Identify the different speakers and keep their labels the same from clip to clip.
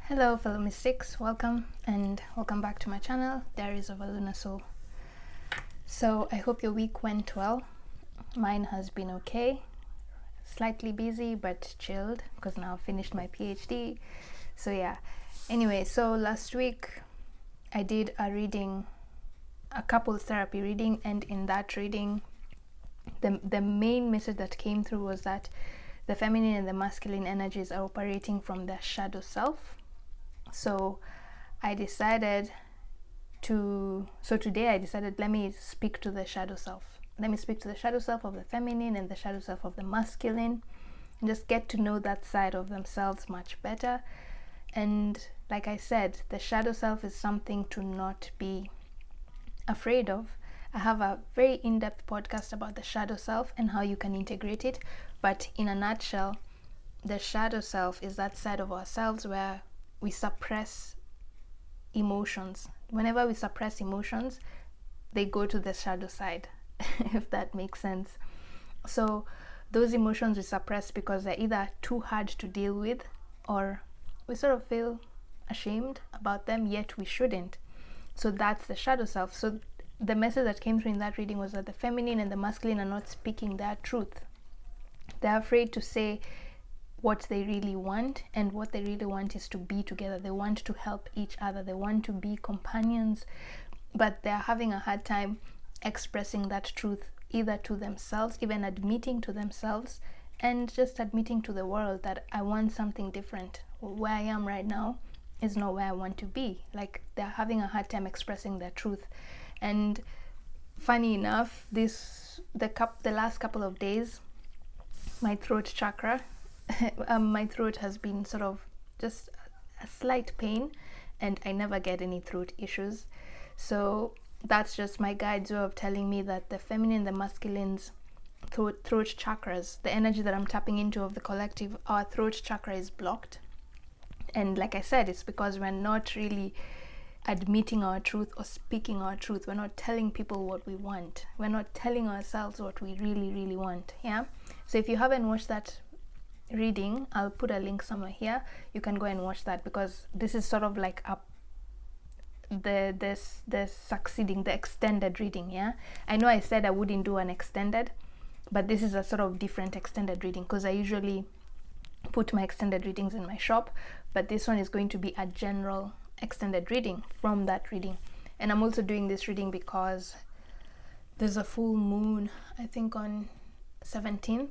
Speaker 1: Hello fellow mystics, welcome back to my channel, Diaries of a Lunar Soul. So I hope your week went well. Mine has been okay, slightly busy but chilled because now I've finished my PhD. So yeah, anyway, so last week I did a couples therapy reading, and in that reading the main message that came through was that the feminine and the masculine energies are operating from their shadow self. So today I decided, let me speak to the shadow self. Let me speak to the shadow self of the feminine and the shadow self of the masculine, and just get to know that side of themselves much better. And like I said, the shadow self is something to not be afraid of. I have a very in-depth podcast about the shadow self and how you can integrate it. But in a nutshell, the shadow self is that side of ourselves where we suppress emotions. Whenever we suppress emotions, they go to the shadow side, if that makes sense. So those emotions we suppress because they're either too hard to deal with, or we sort of feel ashamed about them, yet we shouldn't. So that's the shadow self. So the message that came through in that reading was that the feminine and the masculine are not speaking their truth. They're afraid to say what they really want, and what they really want is to be together. They want to help each other. They want to be companions, but they're having a hard time expressing that truth, either to themselves, even admitting to themselves, and just admitting to the world that I want something different. Where I am right now is not where I want to be. Like, they're having a hard time expressing their truth. And funny enough, the last couple of days, my throat chakra, my throat has been sort of just a slight pain, and I never get any throat issues. So that's just my guide's way of telling me that the feminine and the masculine's throat chakras, the energy that I'm tapping into of the collective, our throat chakra is blocked. And like I said, it's because we're not really admitting our truth or speaking our truth. We're not telling people what we want. We're not telling ourselves what we really, really want. Yeah. So if you haven't watched that reading, I'll put a link somewhere here. You can go and watch that, because this is sort of like the extended reading. Yeah. I know I said I wouldn't do an extended, but this is a sort of different extended reading, because I usually put my extended readings in my shop, but this one is going to be a general extended reading from that reading. And I'm also doing this reading because there's a full moon, I think on 17th,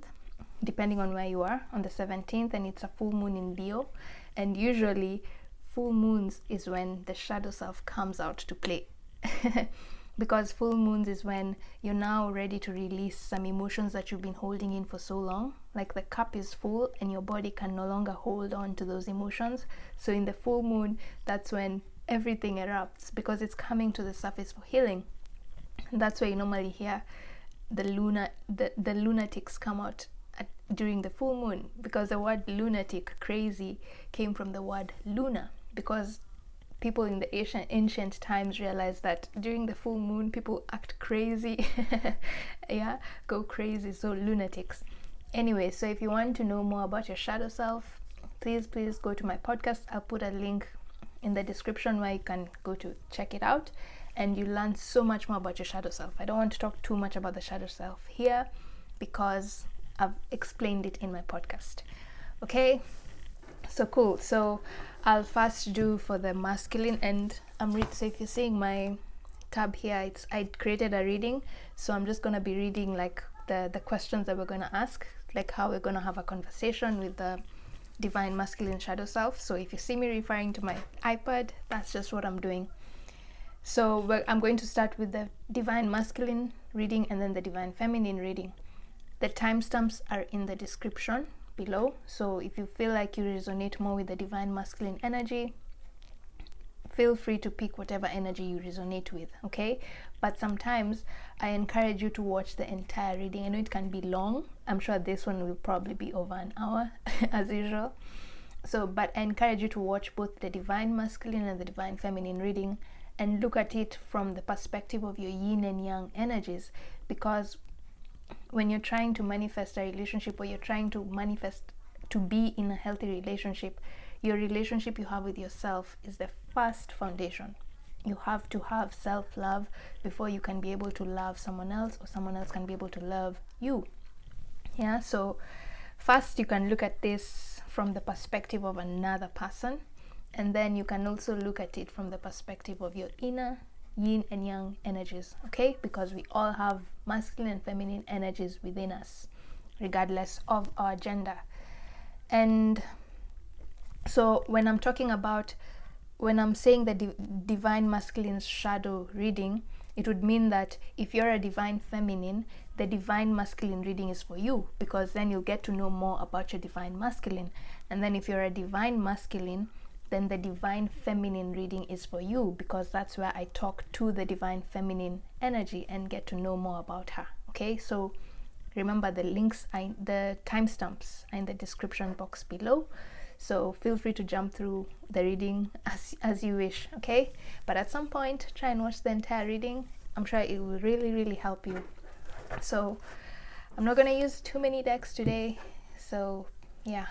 Speaker 1: depending on where you are, on the 17th, and it's a full moon in Leo. And usually full moons is when the shadow self comes out to play. Because full moons is when you're now ready to release some emotions that you've been holding in for so long. Like, the cup is full and your body can no longer hold on to those emotions. So in the full moon, that's when everything erupts, because it's coming to the surface for healing. And that's where you normally hear the lunatics come out during the full moon, because the word lunatic, crazy, came from the word luna, because people in the ancient times realized that during the full moon people act crazy. Yeah, go crazy. So lunatics. Anyway, so if you want to know more about your shadow self, please go to my podcast. I'll put a link in the description where you can go to check it out, and you learn so much more about your shadow self. I don't want to talk too much about the shadow self here, because I've explained it in my podcast. Okay, so cool. So I'll first do for the masculine, and so if you're seeing my tab here, I created a reading, so I'm just going to be reading like the questions that we're going to ask, like how we're going to have a conversation with the divine masculine shadow self. So if you see me referring to my iPad, that's just what I'm doing. So I'm going to start with the divine masculine reading and then the divine feminine reading. The timestamps are in the description below, so if you feel like you resonate more with the divine masculine energy, feel free to pick whatever energy you resonate with, okay? But sometimes I encourage you to watch the entire reading. I know it can be long. I'm sure this one will probably be over an hour as usual. So, but I encourage you to watch both the divine masculine and the divine feminine reading, and look at it from the perspective of your yin and yang energies, because when you're trying to manifest a relationship, or you're trying to manifest to be in a healthy relationship, your relationship you have with yourself is the first foundation. You have to have self-love before you can be able to love someone else, or someone else can be able to love you. Yeah, so first you can look at this from the perspective of another person, and then you can also look at it from the perspective of your inner yin and yang energies, okay? Because we all have masculine and feminine energies within us, regardless of our gender. And so when I'm saying the divine masculine shadow reading, it would mean that if you're a divine feminine, the divine masculine reading is for you, because then you'll get to know more about your divine masculine. And then if you're a divine masculine, then the divine feminine reading is for you, because that's where I talk to the divine feminine energy and get to know more about her. Okay, so remember the links, the timestamps are in the description box below. So feel free to jump through the reading as you wish, okay? But at some point, try and watch the entire reading. I'm sure it will really, really help you. So I'm not gonna use too many decks today. So yeah,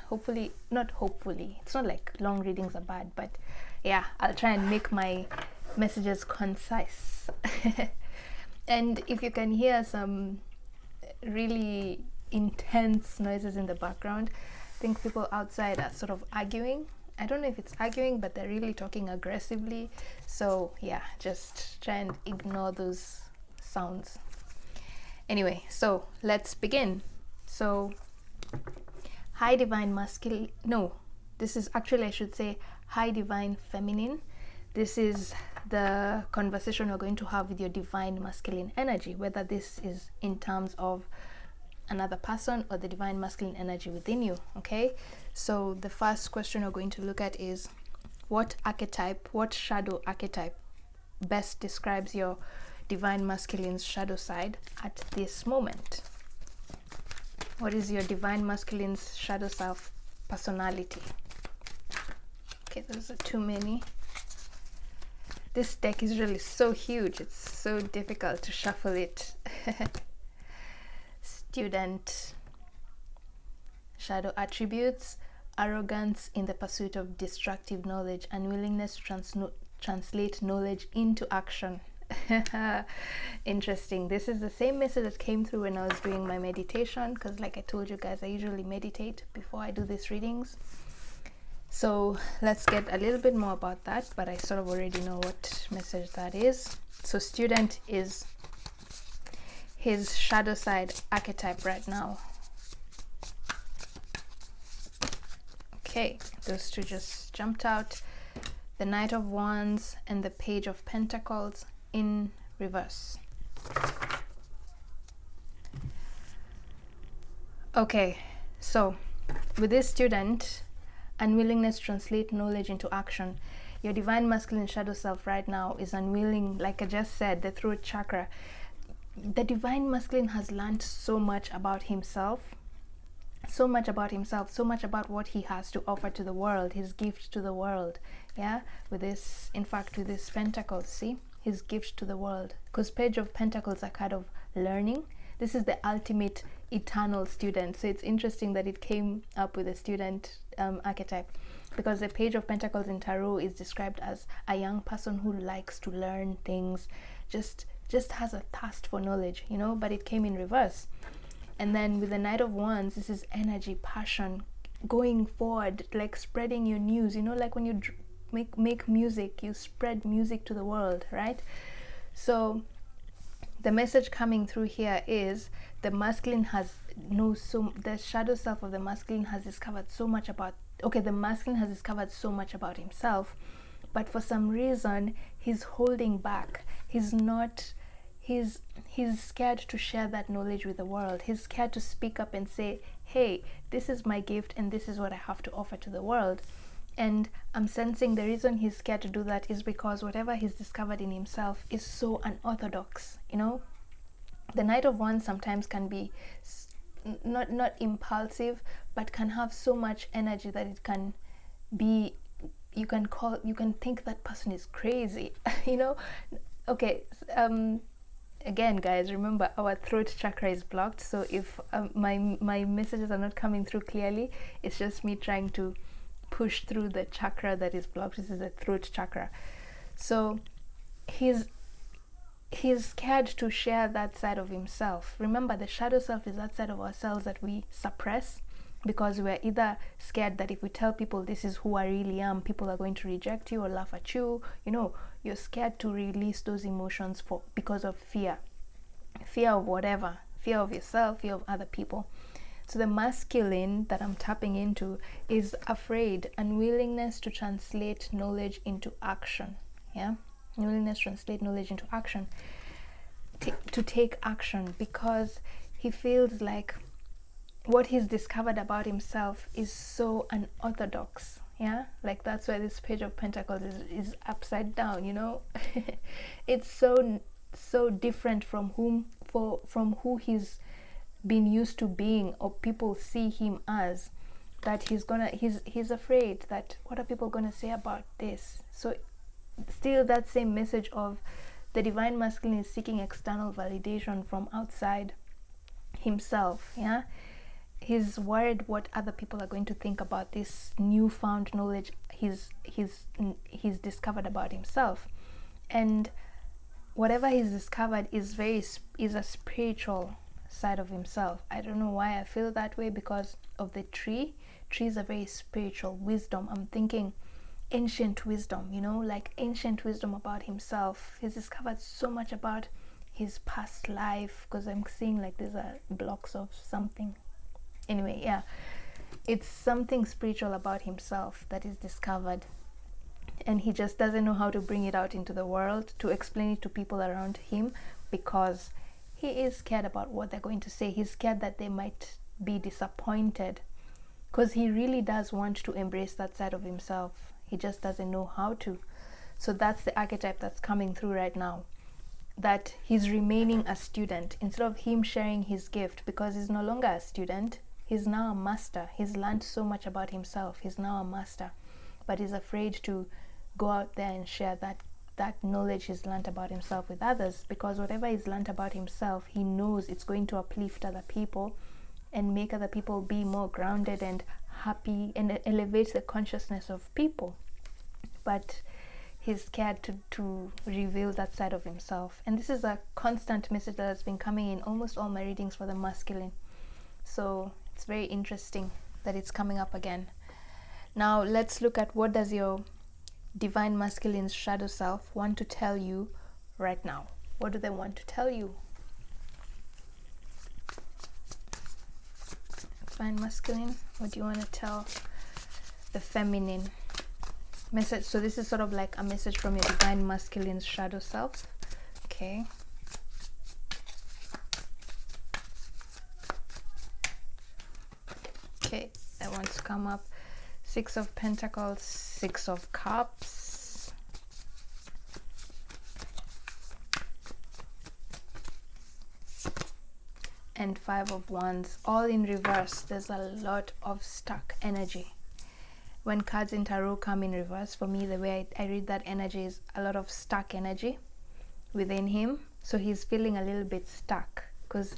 Speaker 1: not hopefully, it's not like long readings are bad, but yeah, I'll try and make my messages concise. And if you can hear some really intense noises in the background, I think people outside are sort of arguing. I don't know if it's arguing, but they're really talking aggressively. So yeah, just try and ignore those sounds. Anyway, so let's begin. So hi divine masculine, no, this is actually, I should say, hi divine feminine. This is the conversation we're going to have with your divine masculine energy, whether this is in terms of another person or the divine masculine energy within you. Okay, so the first question we're going to look at is, what shadow archetype best describes your divine masculine's shadow side at this moment? What is your divine masculine's shadow self personality? Okay, those are too many. This deck is really so huge, it's so difficult to shuffle it. Student. Shadow attributes: arrogance in the pursuit of destructive knowledge, unwillingness to translate knowledge into action. Interesting. This is the same message that came through when I was doing my meditation, because like I told you guys, I usually meditate before I do these readings. So let's get a little bit more about that, but I sort of already know what message that is. So student is his shadow side archetype right now. Okay, those two just jumped out. The Knight of Wands and the Page of Pentacles in reverse. Okay, so with this student, unwillingness to translate knowledge into action. Your divine masculine shadow self right now is unwilling, like I just said, the throat chakra. The divine masculine has learned so much about himself, so much about what he has to offer to the world, his gift to the world. Yeah, with this, in fact, with this pentacles, see, his gift to the world, because Page of Pentacles are kind of learning. This is the ultimate eternal student. So it's interesting that it came up with a student archetype, because the Page of Pentacles in tarot is described as a young person who likes to learn things, just has a thirst for knowledge, you know, but it came in reverse. And then with the Knight of Wands, this is energy, passion, going forward, like spreading your news, you know, like when you make music, you spread music to the world, right? So the message coming through here is the masculine the shadow self of the masculine has discovered so much about, the masculine has discovered so much about himself, but for some reason he's holding back. He's scared to share that knowledge with the world. He's scared to speak up and say, hey, this is my gift and this is what I have to offer to the world. And I'm sensing the reason he's scared to do that is because whatever he's discovered in himself is so unorthodox, you know. The Knight of Wands sometimes can be not impulsive, but can have so much energy that it can be, you can think that person is crazy, you know. Okay, again guys, remember our throat chakra is blocked, so if my messages are not coming through clearly, it's just me trying to push through the chakra that is blocked. This is the throat chakra. So he's scared to share that side of himself. Remember, the shadow self is that side of ourselves that we suppress, because we're either scared that if we tell people this is who I really am, people are going to reject you or laugh at you. You know, you're scared to release those emotions because of fear of whatever, fear of yourself, fear of other people. So the masculine that I'm tapping into is afraid, unwillingness to translate knowledge into action. Yeah, willingness to translate knowledge into action, to take action, because he feels like what he's discovered about himself is so unorthodox. Yeah, like that's why this page of pentacles is upside down, you know. It's so different from who he's been used to being, or people see him as, that he's afraid that what are people gonna say about this. So still that same message of the divine masculine is seeking external validation from outside himself. Yeah, he's worried what other people are going to think about this newfound knowledge he's discovered about himself. And whatever he's discovered is a spiritual side of himself. I don't know why I feel that way, because of the tree. Trees are very spiritual wisdom. I'm thinking ancient wisdom, you know, like ancient wisdom about himself. He's discovered so much about his past life, because I'm seeing like these are blocks of something. Anyway, yeah, it's something spiritual about himself that is discovered, and he just doesn't know how to bring it out into the world, to explain it to people around him, because he is scared about what they're going to say. He's scared that they might be disappointed, because he really does want to embrace that side of himself. He just doesn't know how to. So that's the archetype that's coming through right now, that he's remaining a student instead of him sharing his gift, because he's no longer a student. He's now a master. He's learned so much about himself. He's now a master, but he's afraid to go out there and share that knowledge he's learned about himself with others, because whatever he's learned about himself, he knows it's going to uplift other people and make other people be more grounded and happy, and elevate the consciousness of people. But he's scared to reveal that side of himself. And this is a constant message that has been coming in almost all my readings for the masculine. So it's very interesting that it's coming up again. Now let's look at, what does your divine masculine's shadow self want to tell you right now? What do they want to tell you? Divine masculine, what do you want to tell the feminine? Message. So this is sort of like a message from your divine masculine's shadow self. Okay. Okay, that wants to come up. 6 of Pentacles, 6 of Cups, and 5 of Wands, all in reverse. There's a lot of stuck energy. When cards in tarot come in reverse, for me, the way I read that energy is a lot of stuck energy within him. So he's feeling a little bit stuck, because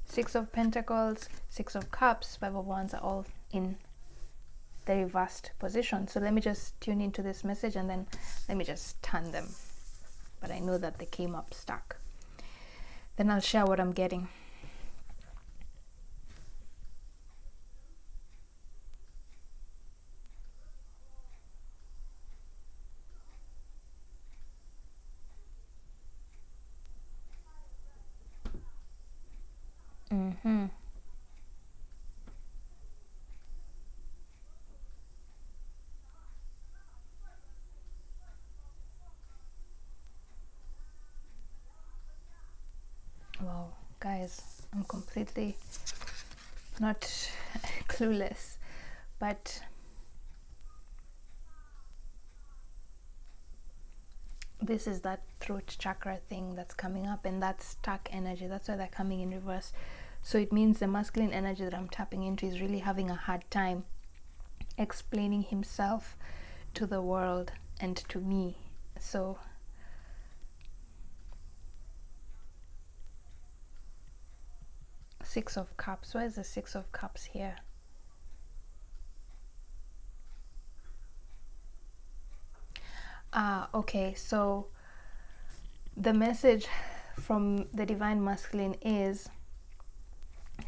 Speaker 1: 6 of Pentacles, 6 of Cups, 5 of Wands are all in the reversed position. So let me just tune into this message, and then let me just turn them. But I know that they came up stuck. Then I'll share what I'm getting. Wow, guys, I'm completely not clueless, but this is that throat chakra thing that's coming up, and that stuck energy. That's why they're coming in reverse. So it means the masculine energy that I'm tapping into is really having a hard time explaining himself to the world and to me. So Six of Cups. Why is the 6 of Cups here? Okay, so the message from the divine masculine is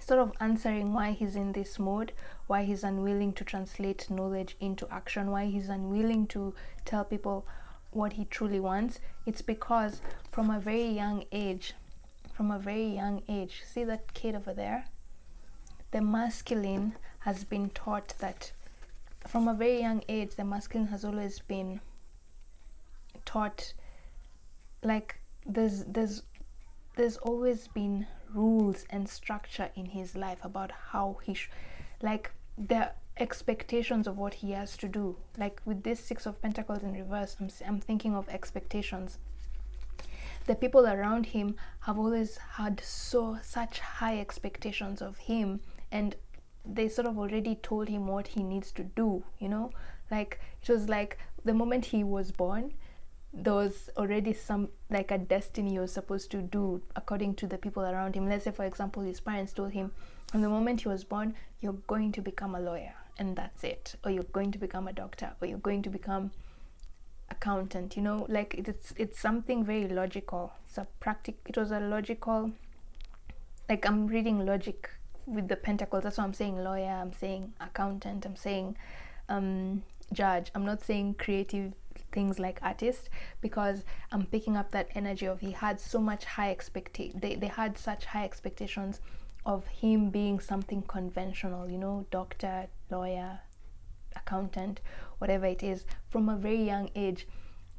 Speaker 1: sort of answering why he's in this mode, why he's unwilling to translate knowledge into action, why he's unwilling to tell people what he truly wants. It's because from a very young age, see that kid over there? The masculine has been taught that from a very young age, the masculine has always been taught, like there's always been rules and structure in his life about how like the expectations of what he has to do. Like with this Six of Pentacles in reverse, I'm thinking of expectations. The people around him have always had such high expectations of him, and they sort of already told him what he needs to do, you know? Like it was like the moment he was born, there was already some, like a destiny he was supposed to do according to the people around him. Let's say, for example, his parents told him from the moment he was born, you're going to become a lawyer and that's it, or you're going to become a doctor, or you're going to become accountant, you know? Like it's something very logical. It was a logical, like I'm reading logic with the pentacles. That's why I'm saying lawyer, I'm saying accountant, I'm saying judge. I'm not saying creative things like artist, because I'm picking up that energy of he had so much they had such high expectations of him being something conventional, you know, doctor, lawyer, accountant, whatever it is, from a very young age,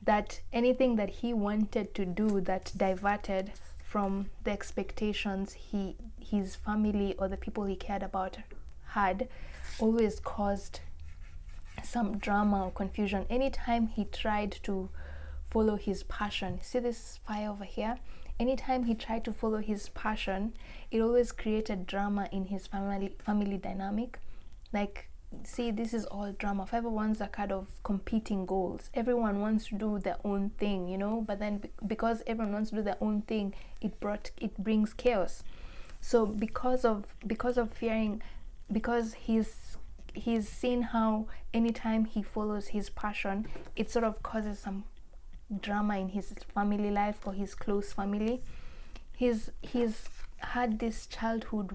Speaker 1: that anything that he wanted to do that diverted from the expectations his family or the people he cared about had, always caused some drama or confusion. Anytime he tried to follow his passion, see this fire over here? Anytime he tried to follow his passion, it always created drama in his family dynamic. Like, see, this is all drama. Five of Wands are kind of competing goals. Everyone wants to do their own thing, you know, but then because everyone wants to do their own thing, it brings chaos. So because of fearing, because he's seen how anytime he follows his passion, it sort of causes some drama in his family life or his close family. He's had this childhood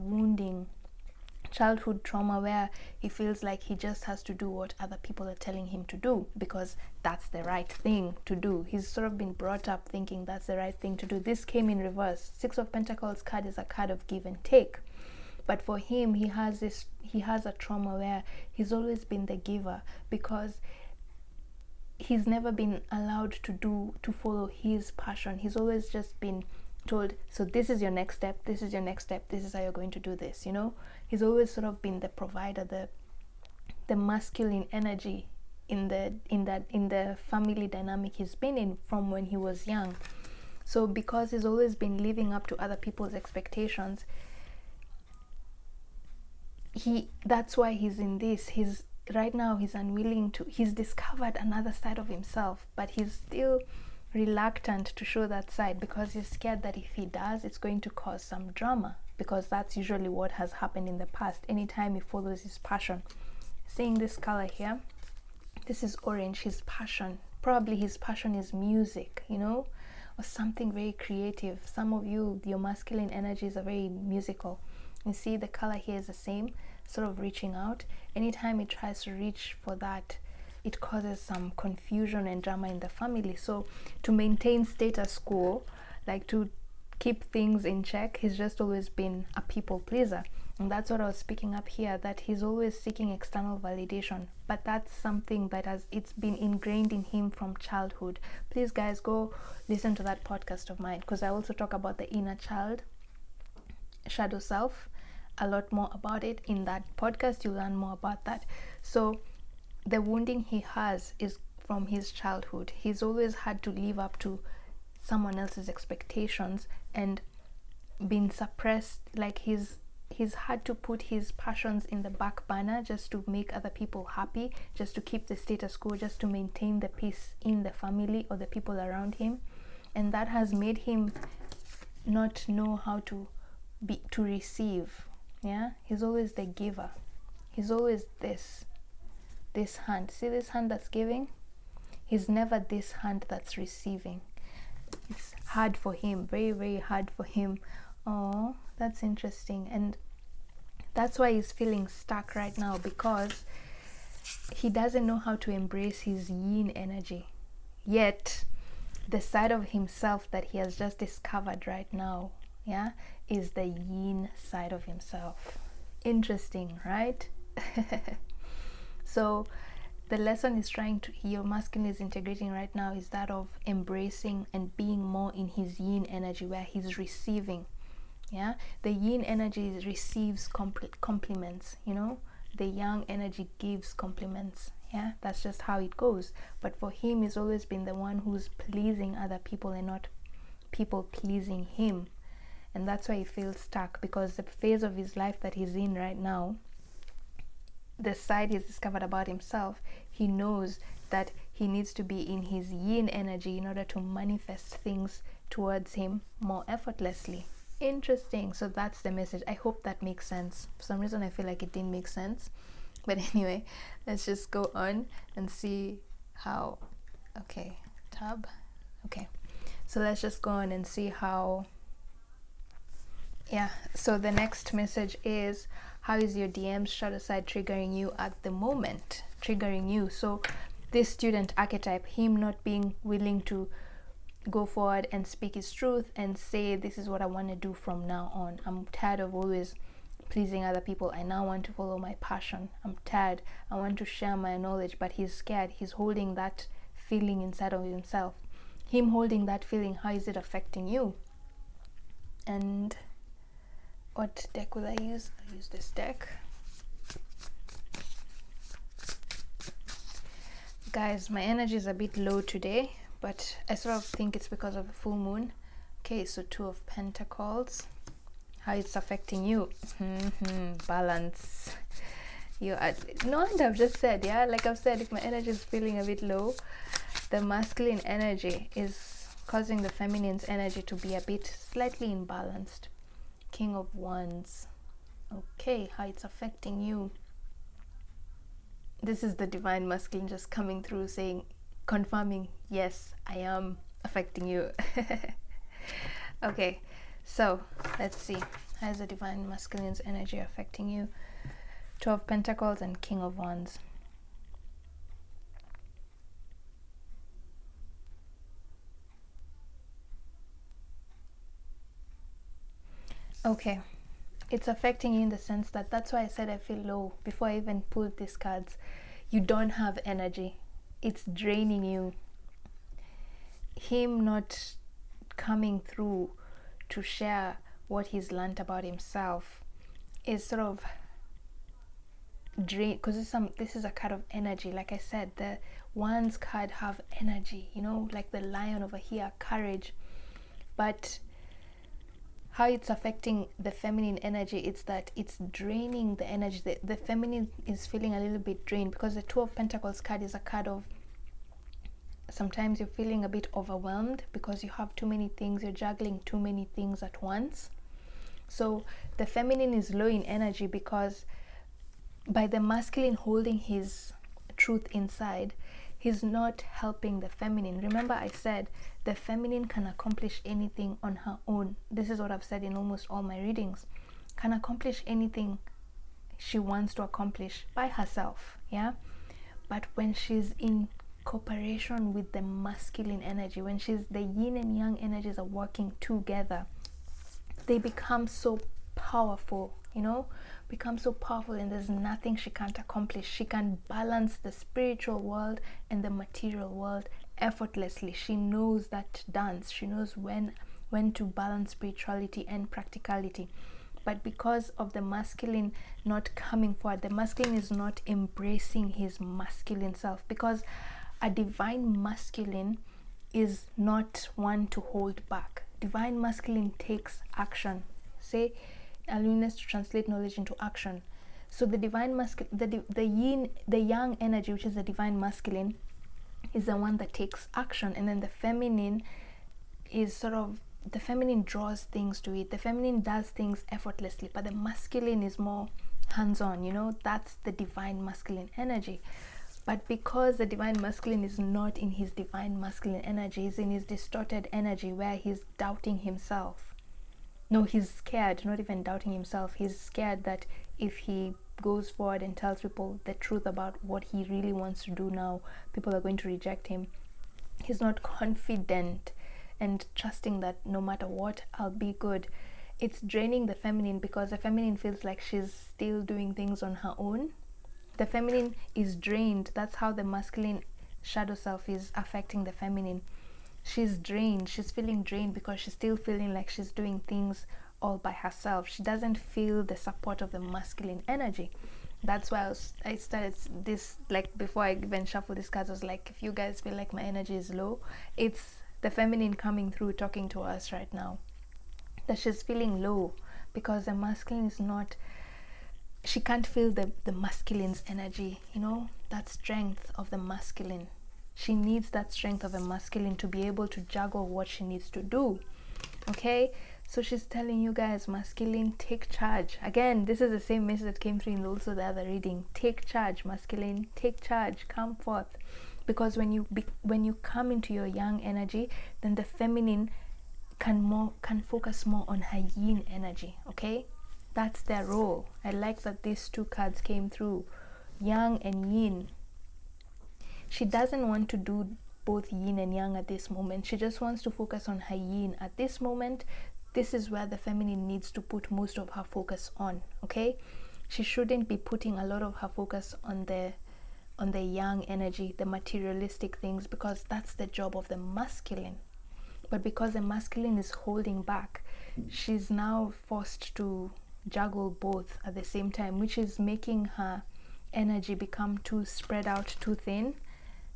Speaker 1: trauma where he feels like he just has to do what other people are telling him to do because that's the right thing to do. He's sort of been brought up thinking that's the right thing to do. This came in reverse. Six of Pentacles card is a card of give and take. But for him, he has a trauma where he's always been the giver because he's never been allowed to follow his passion. He's always just been told, so this is your next step, this is your next step, this is how you're going to do this, you know? He's always sort of been the provider, the masculine energy in the family dynamic he's been in from when he was young. So because he's always been living up to other people's expectations, that's why he's in this. Right now he's unwilling to, he's discovered another side of himself, but he's still reluctant to show that side because he's scared that if he does, it's going to cause some drama, because that's usually what has happened in the past anytime he follows his passion. Seeing this color here, this is orange. His passion, probably his passion is music, you know, or something very creative. Some of you, your masculine energies are very musical. You see the color here is the same, sort of reaching out. Anytime he tries to reach for that, it causes some confusion and drama in the family. So to maintain status quo, like to keep things in check, he's just always been a people pleaser. And that's what I was picking up here, that he's always seeking external validation. But that's something that it's been ingrained in him from childhood. Please guys, go listen to that podcast of mine, because I also talk about the inner child, shadow self, a lot more about it in that podcast. You'll learn more about that. So the wounding he has is from his childhood. He's always had to live up to someone else's expectations and been suppressed. Like he's had to put his passions in the back burner just to make other people happy, just to keep the status quo, just to maintain the peace in the family or the people around him. And that has made him not know how to receive. Yeah, he's always the giver. He's always this hand. See this hand that's giving? He's never this hand that's receiving. It's hard for him, very, very hard for him. Oh, that's interesting. And that's why he's feeling stuck right now, because he doesn't know how to embrace his yin energy. Yet, the side of himself that he has just discovered right now, yeah, is the yin side of himself. Interesting, right? So the lesson is trying to, your masculine is integrating right now, is that of embracing and being more in his yin energy, where he's receiving. Yeah, the yin energy receives compliments, you know. The yang energy gives compliments. Yeah, that's just how it goes. But for him, he's always been the one who's pleasing other people and not people pleasing him. And that's why he feels stuck, because the phase of his life that he's in right now, the side he's discovered about himself, he knows that he needs to be in his yin energy in order to manifest things towards him more effortlessly. Interesting. So that's the message. I hope that makes sense. For some reason I feel like it didn't make sense, but anyway, let's just go on and see how. Okay, tab. Okay, so let's just go on and see how. Yeah, so the next message is, how is your DM's shadow side triggering you at the moment? Triggering you. So this student archetype, him not being willing to go forward and speak his truth and say, this is what I want to do from now on. I'm tired of always pleasing other people. I now want to follow my passion. I'm tired. I want to share my knowledge, but he's scared. He's holding that feeling inside of himself. Him holding that feeling, how is it affecting you? And what deck will I use? I'll use this deck. Guys, my energy is a bit low today, but I sort of think it's because of the full moon. Okay, so 2 of Pentacles. How it's affecting you. Balance. You are, no wonder I've just said, yeah, like I've said, if my energy is feeling a bit low, the masculine energy is causing the feminine's energy to be a bit slightly imbalanced. King of Wands. Okay, how it's affecting you. This is the divine masculine just coming through, saying, confirming, yes, I am affecting you. Okay, so let's see. How is the divine masculine's energy affecting you? 2 of Pentacles and King of Wands. Okay, it's affecting you in the sense that, that's why I said I feel low before I even pulled these cards. You don't have energy. It's draining you. Him not coming through to share what he's learned about himself is sort of drain, because this is a card of energy. Like I said, the Wands card have energy, you know, like the lion over here, courage. But how it's affecting the feminine energy, it's that it's draining the energy. The feminine is feeling a little bit drained, because the 2 of Pentacles card is a card of, sometimes you're feeling a bit overwhelmed because you have too many things, you're juggling too many things at once. So the feminine is low in energy, because by the masculine holding his truth inside, he's not helping the feminine. Remember I said the feminine can accomplish anything on her own. This is what I've said in almost all my readings. Can accomplish anything she wants to accomplish by herself, yeah? But when she's in cooperation with the masculine energy, when the yin and yang energies are working together, they become so powerful, you know, become so powerful, and there's nothing she can't accomplish. She can balance the spiritual world and the material world effortlessly. She knows that dance. She knows when to balance spirituality and practicality. But because of the masculine not coming forward, the masculine is not embracing his masculine self, because a divine masculine is not one to hold back. Divine masculine takes action. Say, willingness to translate knowledge into action. So the divine masculine, the yin, the yang energy, which is the divine masculine, is the one that takes action, and then the feminine is sort of, the feminine draws things to it. The feminine does things effortlessly, but the masculine is more hands-on, you know. That's the divine masculine energy. But because the divine masculine is not in his divine masculine energy, he's in his distorted energy where he's doubting himself. No, he's scared, not even doubting himself. He's scared that if he goes forward and tells people the truth about what he really wants to do now, people are going to reject him. He's not confident and trusting that no matter what, I'll be good. It's draining the feminine because the feminine feels like she's still doing things on her own. The feminine is drained. That's how the masculine shadow self is affecting the feminine. She's drained. She's feeling drained because she's still feeling like she's doing things all by herself. She doesn't feel the support of the masculine energy. That's why I started this, like before I even shuffle these cards, I was like, if you guys feel like my energy is low, it's the feminine coming through talking to us right now, that she's feeling low because the masculine is not, she can't feel the masculine's energy, you know, that strength of the masculine. She needs that strength of a masculine to be able to juggle what she needs to do. Okay, so she's telling you guys, masculine, take charge. Again, this is the same message that came through in also the other reading. Take charge, masculine, take charge, come forth. Because when you come into your yang energy, then the feminine can focus more on her yin energy. Okay, that's their role. I like that these two cards came through, yang and yin. She doesn't want to do both yin and yang at this moment. She just wants to focus on her yin at this moment. This is where the feminine needs to put most of her focus on. Okay, she shouldn't be putting a lot of her focus on the yang energy, the materialistic things, because that's the job of the masculine. But because the masculine is holding back, she's now forced to juggle both at the same time, which is making her energy become too spread out, too thin.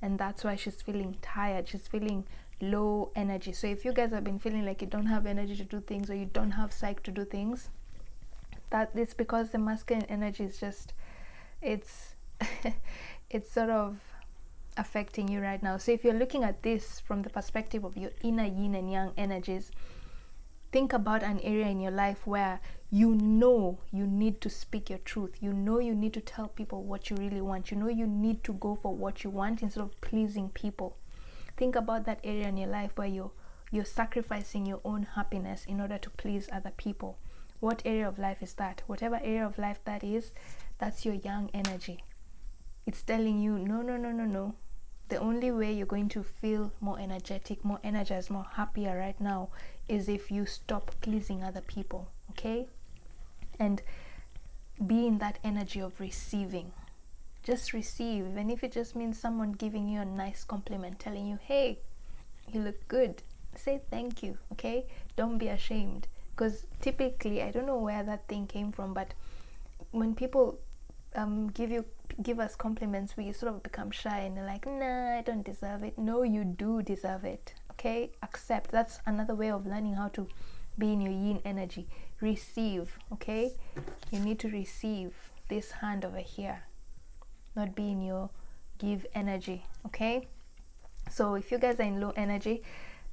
Speaker 1: And that's why she's feeling tired. She's feeling low energy. So if you guys have been feeling like you don't have energy to do things, or you don't have psych to do things, that it's because the masculine energy is just, it's it's sort of affecting you right now. So if you're looking at this from the perspective of your inner yin and yang energies, think about an area in your life where you know you need to speak your truth. You know you need to tell people what you really want. You know you need to go for what you want instead of pleasing people. Think about that area in your life where you're sacrificing your own happiness in order to please other people. What area of life is that? Whatever area of life that is, that's your yang energy. It's telling you, no. The only way you're going to feel more energetic, more energized, more happier right now is if you stop pleasing other people, okay? And be in that energy of receiving. Just receive, even if it just means someone giving you a nice compliment, telling you, hey, you look good. Say thank you, okay? Don't be ashamed. Because typically, I don't know where that thing came from, but when people give us compliments, we sort of become shy and they're like, nah, I don't deserve it. No, you do deserve it, okay? Accept. That's another way of learning how to be in your yin energy. Receive, okay? You need to receive this hand over here, not be in your give energy, okay? So if you guys are in low energy,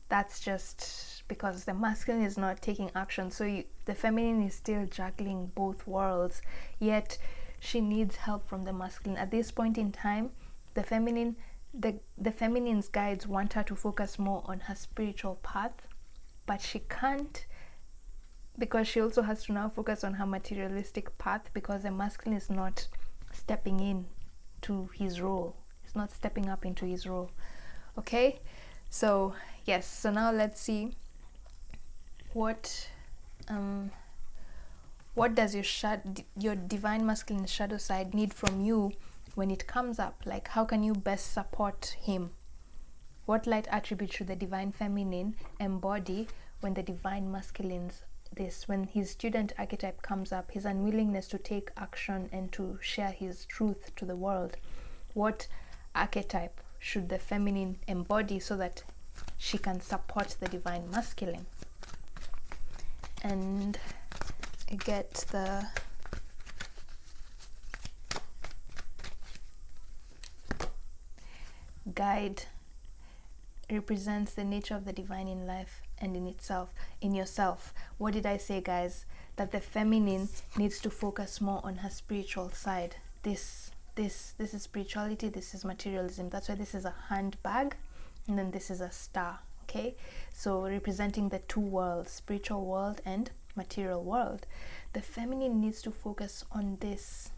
Speaker 1: that's just because the masculine is not taking action. So the feminine is still juggling both worlds, yet she needs help from the masculine. At this point in time, the feminine's guides want her to focus more on her spiritual path, but she can't, because she also has to now focus on her materialistic path, because the masculine is not stepping in to his role. It's not stepping up into his role. Okay, so yes, so now let's see what does your divine masculine shadow side need from you when it comes up? Like, how can you best support him? What light attribute should the divine feminine embody when the divine masculine's when his student archetype comes up, his unwillingness to take action and to share his truth to the world? What archetype should the feminine embody so that she can support the divine masculine? And I get the guide represents the nature of the divine in life and in itself, in yourself. What did I say, guys? That the feminine needs to focus more on her spiritual side. This this is spirituality, this is materialism. That's why this is a handbag, and then this is a star. Okay, so representing the two worlds, spiritual world and material world. The feminine needs to focus on this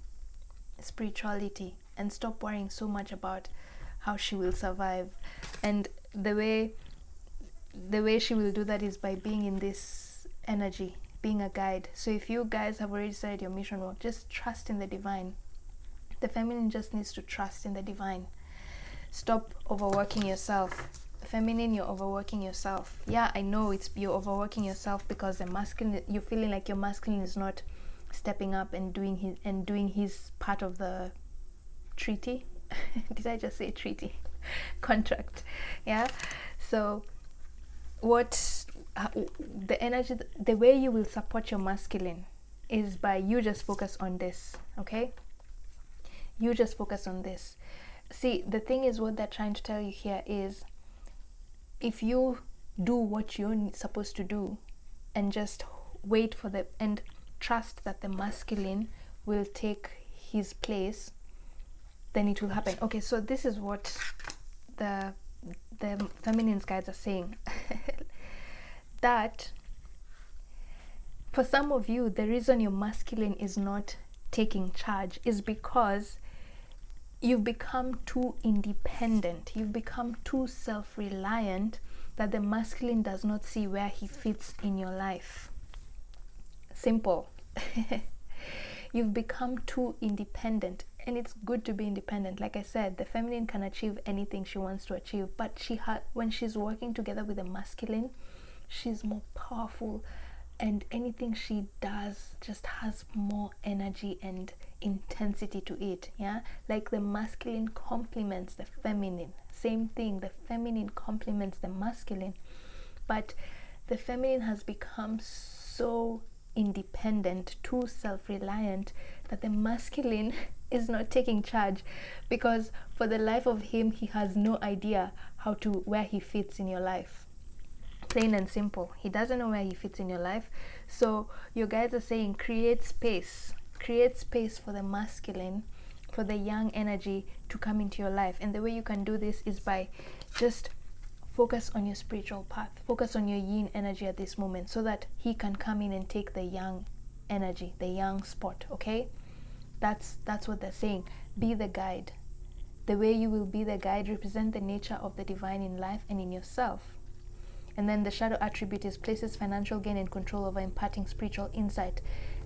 Speaker 1: spirituality and stop worrying so much about how she will survive. And the way she will do that is by being in this energy, being a guide. So if you guys have already started your mission work, just trust in the divine. The feminine just needs to trust in the divine. Stop overworking yourself. Feminine, you're overworking yourself. Yeah, I know you're overworking yourself because the masculine, you're feeling like your masculine is not stepping up and doing his part of the treaty. Did I just say treaty? Contract. Yeah. So the energy, the way you will support your masculine is by you just focus on this. Okay, you just focus on this. See, the thing is, what they're trying to tell you here is, if you do what you're supposed to do and just wait for and trust that the masculine will take his place, then it will happen. Okay, so this is what the feminine guides are saying. That for some of you, the reason your masculine is not taking charge is because you've become too independent, you've become too self-reliant, that the masculine does not see where he fits in your life. Simple. You've become too independent, and it's good to be independent. Like I said, the feminine can achieve anything she wants to achieve, but when she's working together with the masculine, she's more powerful, and anything she does just has more energy and intensity to it. Yeah, like the masculine complements the feminine. Same thing, the feminine complements the masculine, but the feminine has become so independent, too self-reliant, that the masculine is not taking charge, because for the life of him, he has no idea where he fits in your life. Plain and simple, he doesn't know where he fits in your life. So your guides are saying, create space for the masculine, for the yang energy to come into your life. And the way you can do this is by just focus on your spiritual path, focus on your yin energy at this moment, so that he can come in and take the yang energy, the yang spot. Okay, that's what they're saying. Be the guide. The way you will be the guide, represent the nature of the divine in life and in yourself. And then the shadow attribute is places financial gain and control over imparting spiritual insight.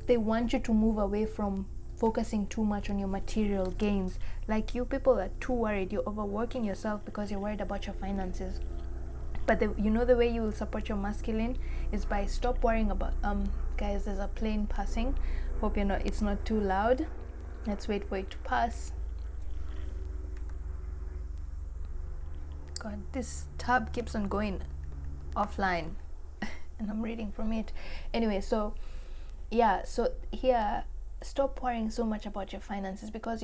Speaker 1: They want you to move away from focusing too much on your material gains. Like, you people are too worried, you're overworking yourself because you're worried about your finances. But the way you will support your masculine is by stop worrying about guys, there's a plane passing. Hope it's not too loud. Let's wait for it to pass. God, this tab keeps on going offline and I'm reading from it. Anyway, so yeah, so here, stop worrying so much about your finances, because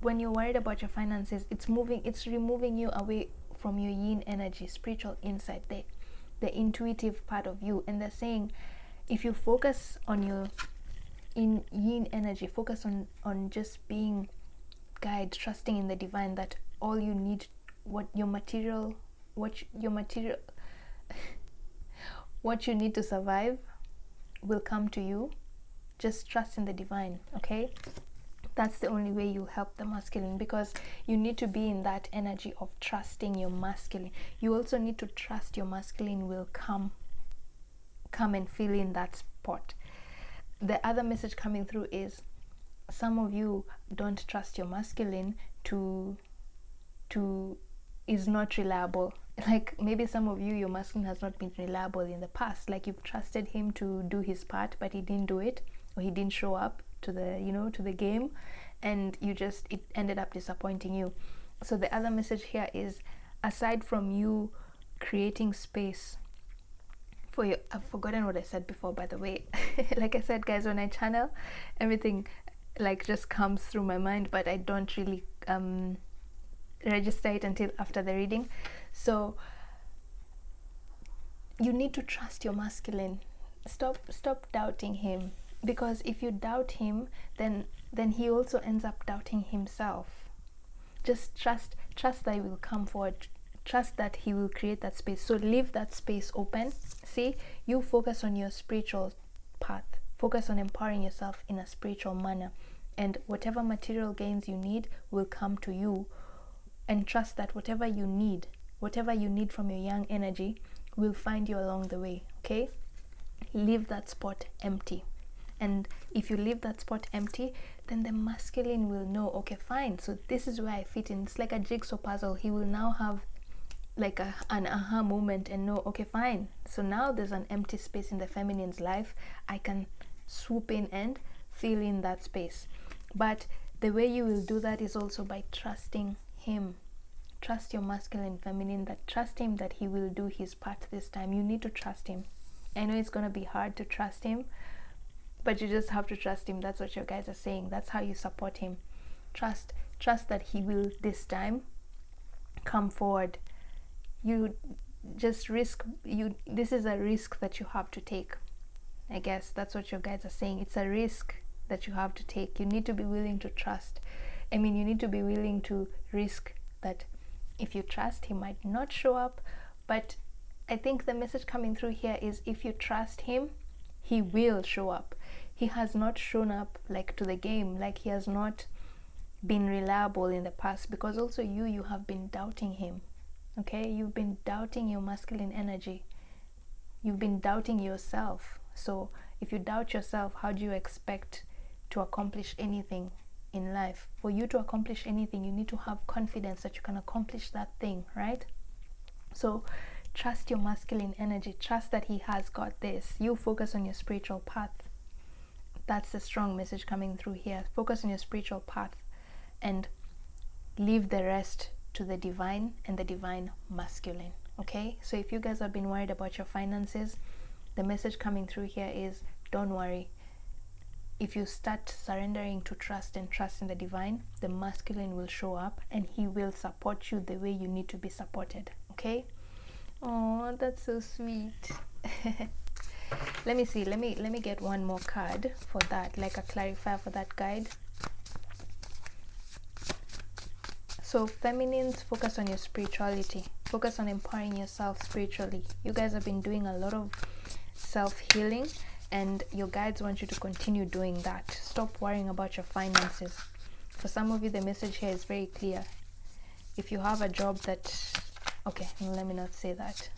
Speaker 1: when you're worried about your finances, it's removing you away from your yin energy, spiritual insight, the intuitive part of you. And they're saying, if you focus on your yin energy, focus on just being guide, trusting in the divine, that all you need, what you need to survive will come to you. Just trust in the divine. Okay, that's the only way you'll help the masculine, because you need to be in that energy of trusting your masculine. You also need to trust your masculine will come and fill in that spot. The other message coming through is, some of you don't trust your masculine is not reliable. Like, maybe some of you, your masculine has not been reliable in the past. Like, you've trusted him to do his part, but he didn't do it, or he didn't show up to the game, and it ended up disappointing you. So the other message here is, aside from you creating space for your, I've forgotten what I said before, by the way. Like I said, guys, when I channel, everything just comes through my mind, but I don't really register it until after the reading. So you need to trust your masculine. Stop doubting him, because if you doubt him, then then he also ends up doubting himself. Just trust that he will come forward. Trust that he will create that space. So leave that space open. See, you focus on your spiritual path. Focus on empowering yourself in a spiritual manner. And whatever material gains you need will come to you. And trust that whatever you need from your young energy will find you along the way. Okay? Leave that spot empty. And if you leave that spot empty, then the masculine will know, okay, fine, so this is where I fit in. It's like a jigsaw puzzle. He will now have like an aha moment and know, okay, fine, so now there's an empty space in the feminine's life. I can swoop in and fill in that space. But the way you will do that is also by trusting him. Trust your masculine, feminine, that trust him that he will do his part this time. You need to trust him. I know it's going to be hard to trust him, but you just have to trust him. That's what your guys are saying. That's how you support him. Trust that he will this time come forward. You just this is a risk that you have to take. I guess that's what your guys are saying. It's a risk that you have to take. You need to be willing to trust. You need to be willing to risk that if you trust, he might not show up. But I think the message coming through here is, if you trust him, he will show up. He has not shown up like to the game, like he has not been reliable in the past, because also you have been doubting him. Okay, you've been doubting your masculine energy. You've been doubting yourself. So if you doubt yourself, how do you expect to accomplish anything in life? For you to accomplish anything, you need to have confidence that you can accomplish that thing, right? So trust your masculine energy. Trust that he has got this. You focus on your spiritual path. That's the strong message coming through here. Focus on your spiritual path and leave the rest to the divine and the divine masculine. Okay, so if you guys have been worried about your finances, the message coming through here is, don't worry. If you start surrendering to trust and trust in the divine, the masculine will show up and he will support you the way you need to be supported. Okay? Oh, that's so sweet. Let me see. Let me get one more card for that, like a clarifier for that guide. So feminines, focus on your spirituality. Focus on empowering yourself spiritually. You guys have been doing a lot of self-healing, and your guides want you to continue doing that. Stop worrying about your finances. For some of you, the message here is very clear. If you have a job that... Okay, let me not say that.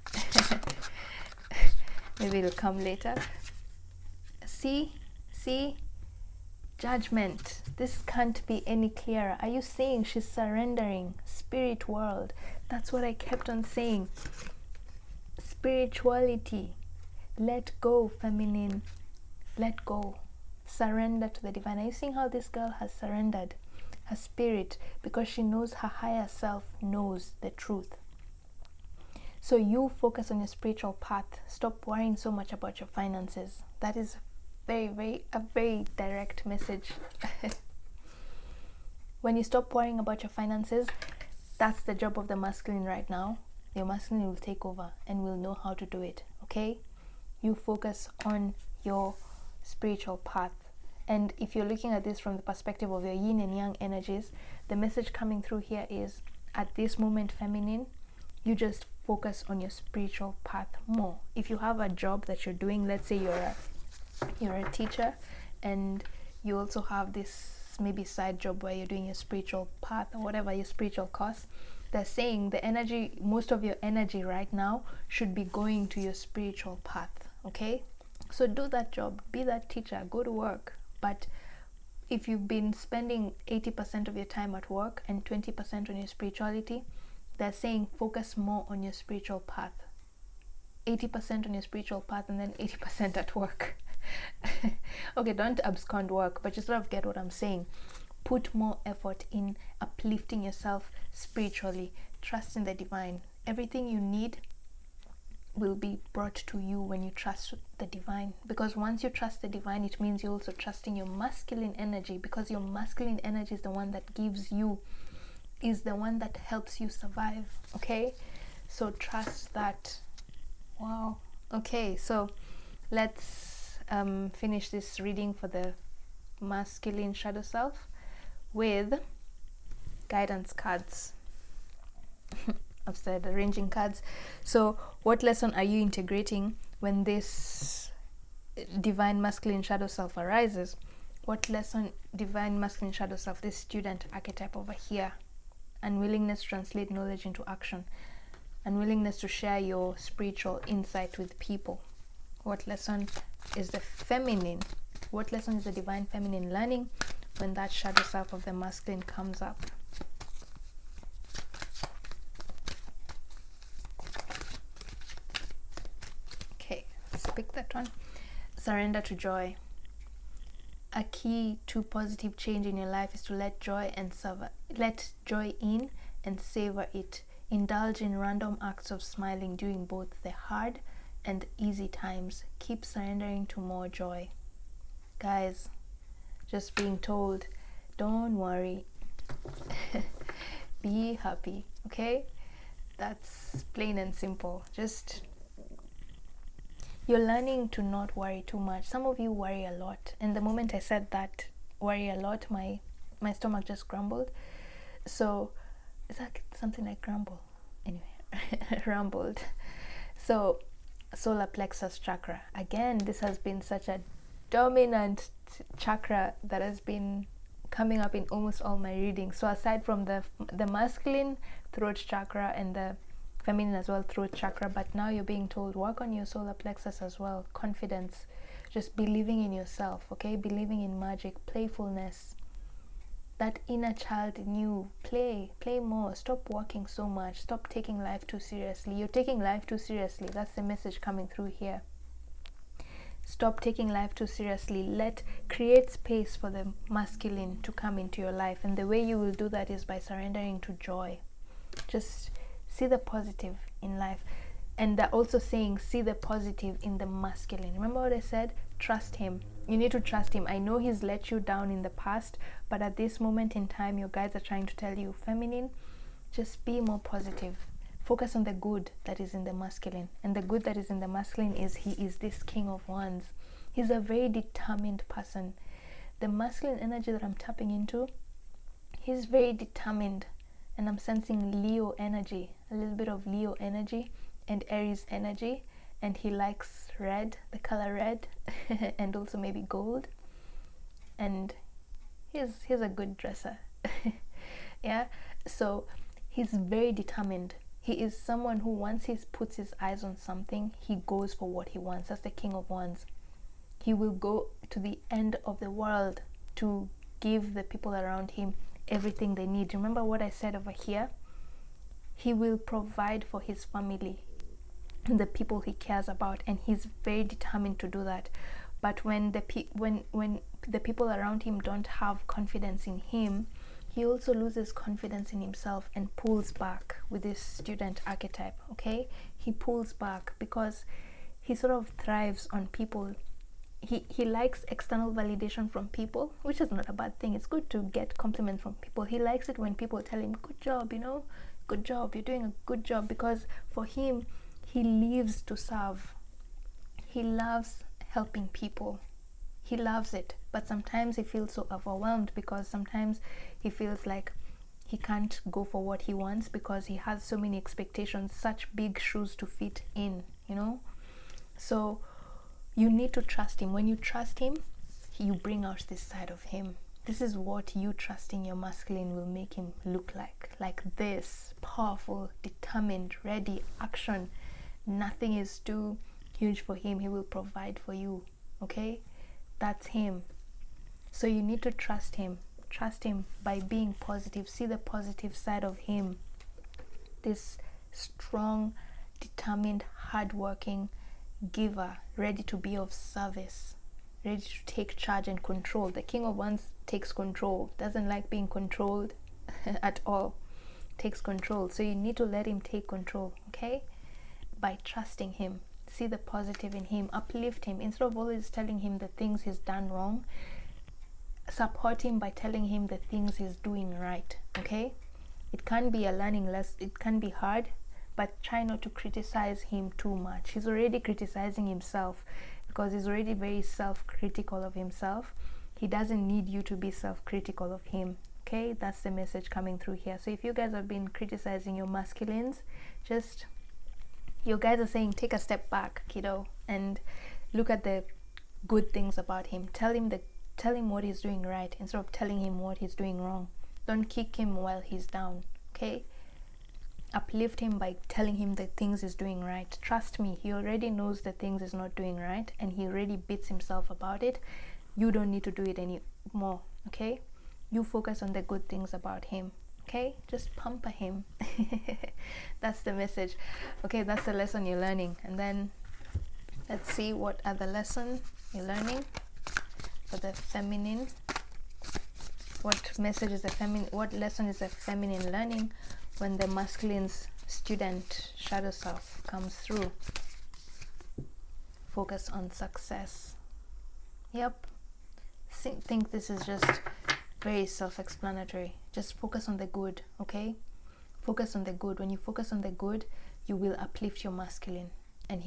Speaker 1: Maybe it'll come later. See? Judgment. This can't be any clearer. Are you saying she's surrendering? Spirit world. That's what I kept on saying. Spirituality. Let go, feminine. Let go. Surrender to the divine. Are you seeing how this girl has surrendered her spirit, because she knows her higher self knows the truth? So you focus on your spiritual path. Stop worrying so much about your finances. That is a very direct message. When you stop worrying about your finances, that's the job of the masculine right now. Your masculine will take over and will know how to do it. Okay? You focus on your spiritual path. And if you're looking at this from the perspective of your yin and yang energies, the message coming through here is, at this moment, feminine, you just focus on your spiritual path more. If you have a job that you're doing, let's say you're a teacher, and you also have this maybe side job where you're doing your spiritual path or whatever, your spiritual course, they're saying the energy, most of your energy right now should be going to your spiritual path. Okay, so do that job, be that teacher, go to work. But if you've been spending 80% of your time at work and 20% on your spirituality, they're saying focus more on your spiritual path. 80% on your spiritual path and then 80% at work. Okay, don't abscond work, but you sort of get what I'm saying. Put more effort in uplifting yourself spiritually. Trust in the divine. Everything you need will be brought to you when you trust the divine. Because once you trust the divine, it means you're also trusting your masculine energy, because your masculine energy is the one that gives you, is the one that helps you survive. Okay, so trust that. Wow. Okay, so let's finish this reading for the masculine shadow self with guidance cards. I've said arranging cards. So what lesson are you integrating when this divine masculine shadow self arises? What lesson, divine masculine shadow self, this student archetype over here? Unwillingness to translate knowledge into action, unwillingness to share your spiritual insight with people. What lesson is the feminine? What lesson is the divine feminine learning when that shadow self of the masculine comes up? Okay, let's pick that one. Surrender to joy. A key to positive change in your life is to let joy in and savor it. Indulge in random acts of smiling during both the hard and easy times. Keep surrendering to more joy. Guys, just being told, don't worry. Be happy, okay? That's plain and simple. Just you're learning to not worry too much. Some of you worry a lot, and the moment I said that, worry a lot, my stomach just grumbled. So is that something like grumble? Anyway, rumbled. So solar plexus chakra, again, this has been such a dominant chakra that has been coming up in almost all my readings. So aside from the masculine throat chakra and the feminine as well throat chakra, but now you're being told work on your solar plexus as well. Confidence, just believing in yourself, okay? Believing in magic, playfulness, that inner child in you. Play more. Stop working so much. Stop taking life too seriously. You're taking life too seriously. That's the message coming through here. Stop taking life too seriously. Create space for the masculine to come into your life, and the way you will do that is by surrendering to joy. Just see the positive in life. And they're also saying see the positive in the masculine. Remember what I said? Trust him. You need to trust him. I know he's let you down in the past, but at this moment in time, your guides are trying to tell you, feminine, just be more positive. Focus on the good that is in the masculine. And the good that is in the masculine is he is this king of wands. He's a very determined person. The masculine energy that I'm tapping into, he's very determined. And I'm sensing Leo energy, a little bit of Leo energy and Aries energy. And he likes red, the color red, and also maybe gold. And he's a good dresser. Yeah, so he's very determined. He is someone who once he puts his eyes on something, he goes for what he wants. That's the king of wands. He will go to the end of the world to give the people around him everything they need. Remember what I said over here? He will provide for his family, the people he cares about, and he's very determined to do that. But when the people around him don't have confidence in him, he also loses confidence in himself and pulls back with this student archetype. Okay, he pulls back because he sort of thrives on people. He likes external validation from people, which is not a bad thing. It's good to get compliment from people. He likes it when people tell him, good job, good job, you're doing a good job, because for him, he lives to serve. He loves helping people. He loves it. But sometimes he feels so overwhelmed because sometimes he feels like he can't go for what he wants because he has so many expectations, such big shoes to fit in, So you need to trust him. When you trust him, you bring out this side of him. This is what you trusting your masculine will make him look like this, powerful, determined, ready, action. Nothing is too huge for him. He will provide for you. Okay, that's him. So you need to trust him. Trust him by being positive. See the positive side of him. This strong, determined, hardworking giver, ready to be of service, ready to take charge and control. The king of wands takes control, doesn't like being controlled at all, takes control. So you need to let him take control, okay, by trusting him. See the positive in him, uplift him. Instead of always telling him the things he's done wrong, support him by telling him the things he's doing right. Okay, it can be a learning lesson, it can be hard, but try not to criticize him too much. He's already criticizing himself because he's already very self-critical of himself. He doesn't need you to be self-critical of him. Okay, that's the message coming through here. So if you guys have been criticizing your masculines, just, your guys are saying, take a step back, kiddo, and look at the good things about him. Tell him what he's doing right instead of telling him what he's doing wrong. Don't kick him while he's down. Okay, uplift him by telling him the things he's doing right. Trust me, he already knows the things he's not doing right, and he already beats himself about it. You don't need to do it anymore. Okay, you focus on the good things about him. Okay, just pamper him. That's the message. Okay, that's the lesson you're learning. And then let's see what other lesson you're learning for the feminine. What message is the feminine? What lesson is the feminine learning when the masculine's student shadow self comes through? Focus on success. Yep. Think this is just very self-explanatory. Just focus on the good. Okay, focus on the good. When you focus on the good, you will uplift your masculine, and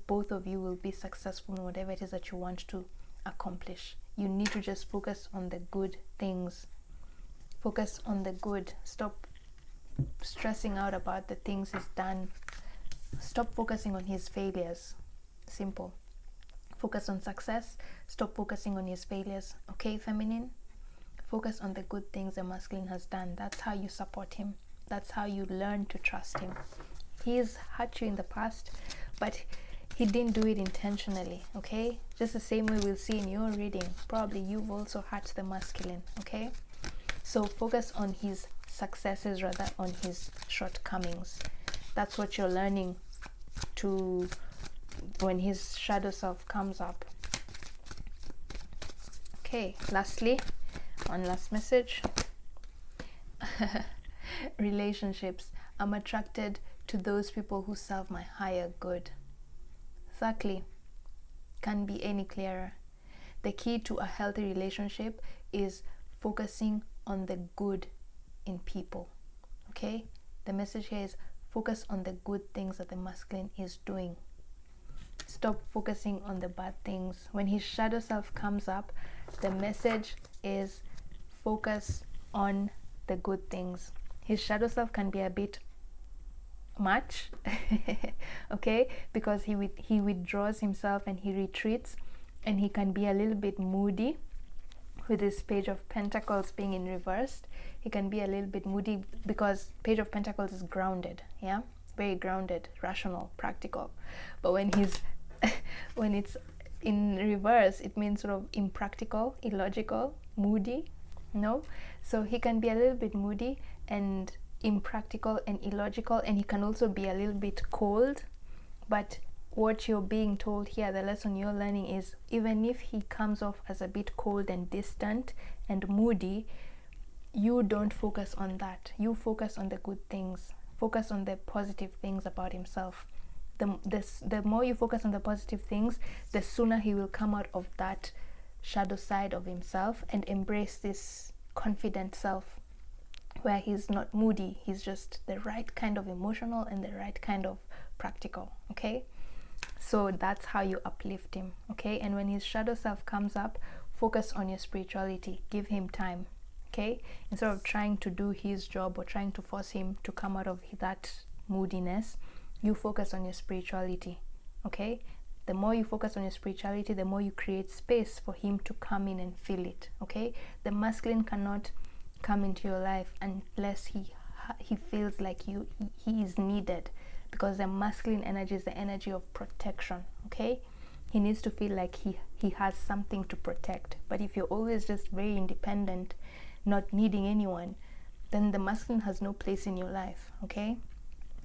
Speaker 1: both of you will be successful in whatever it is that you want to accomplish. You need to just focus on the good things. Focus on the good. Stop stressing out about the things he's done. Stop focusing on his failures. Simple. Focus on success. Stop focusing on his failures. Okay, feminine? Focus on the good things the masculine has done. That's how you support him. That's how you learn to trust him. He's hurt you in the past, but he didn't do it intentionally. Okay, just the same way we'll see in your reading, probably you've also hurt the masculine. Okay, so focus on his successes rather on his shortcomings. That's what you're learning to when his shadow self comes up. Okay, lastly, one last message. Relationships. I'm attracted to those people who serve my higher good. Exactly. Can't be any clearer. The key to a healthy relationship is focusing on the good in people. Okay? The message here is focus on the good things that the masculine is doing. Stop focusing on the bad things. When his shadow self comes up, the message is focus on the good things. His shadow self can be a bit much, okay, because he withdraws himself and he retreats, and he can be a little bit moody. With this Page of Pentacles being in reverse, he can be a little bit moody because Page of Pentacles is grounded, yeah, very grounded, rational, practical. But when he's when it's in reverse, it means sort of impractical, illogical, moody. No, so he can be a little bit moody and impractical and illogical, and he can also be a little bit cold. But what you're being told here, the lesson you're learning is, even if he comes off as a bit cold and distant and moody, you don't focus on that. You focus on the good things. Focus on the positive things about himself. The more you focus on the positive things, the sooner he will come out of that shadow side of himself and embrace this confident self, where he's not moody, he's just the right kind of emotional and the right kind of practical. Okay, so that's how you uplift him. Okay, and when his shadow self comes up, focus on your spirituality. Give him time. Okay, instead of trying to do his job or trying to force him to come out of that moodiness, you focus on your spirituality. Okay, the more you focus on your spirituality, the more you create space for him to come in and feel it. Okay, the masculine cannot come into your life unless he feels like he is needed, because the masculine energy is the energy of protection. Okay, he needs to feel like he has something to protect. But if you're always just very independent, not needing anyone, then the masculine has no place in your life. Okay,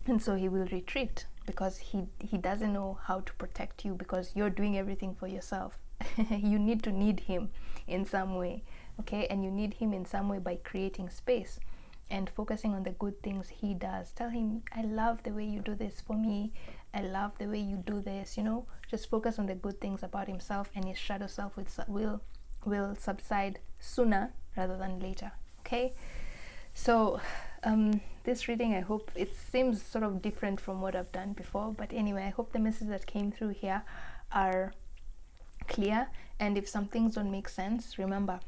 Speaker 1: and so he will retreat because he doesn't know how to protect you, because you're doing everything for yourself. You need him in some way. Okay, and you need him in some way by creating space and focusing on the good things he does. Tell him, I love the way you do this for me. I love the way you do this. You know, just focus on the good things about himself, and his shadow self will subside sooner rather than later. Okay, so this reading, I hope it seems sort of different from what I've done before, but anyway, I hope the messages that came through here are clear. And if some things don't make sense, remember,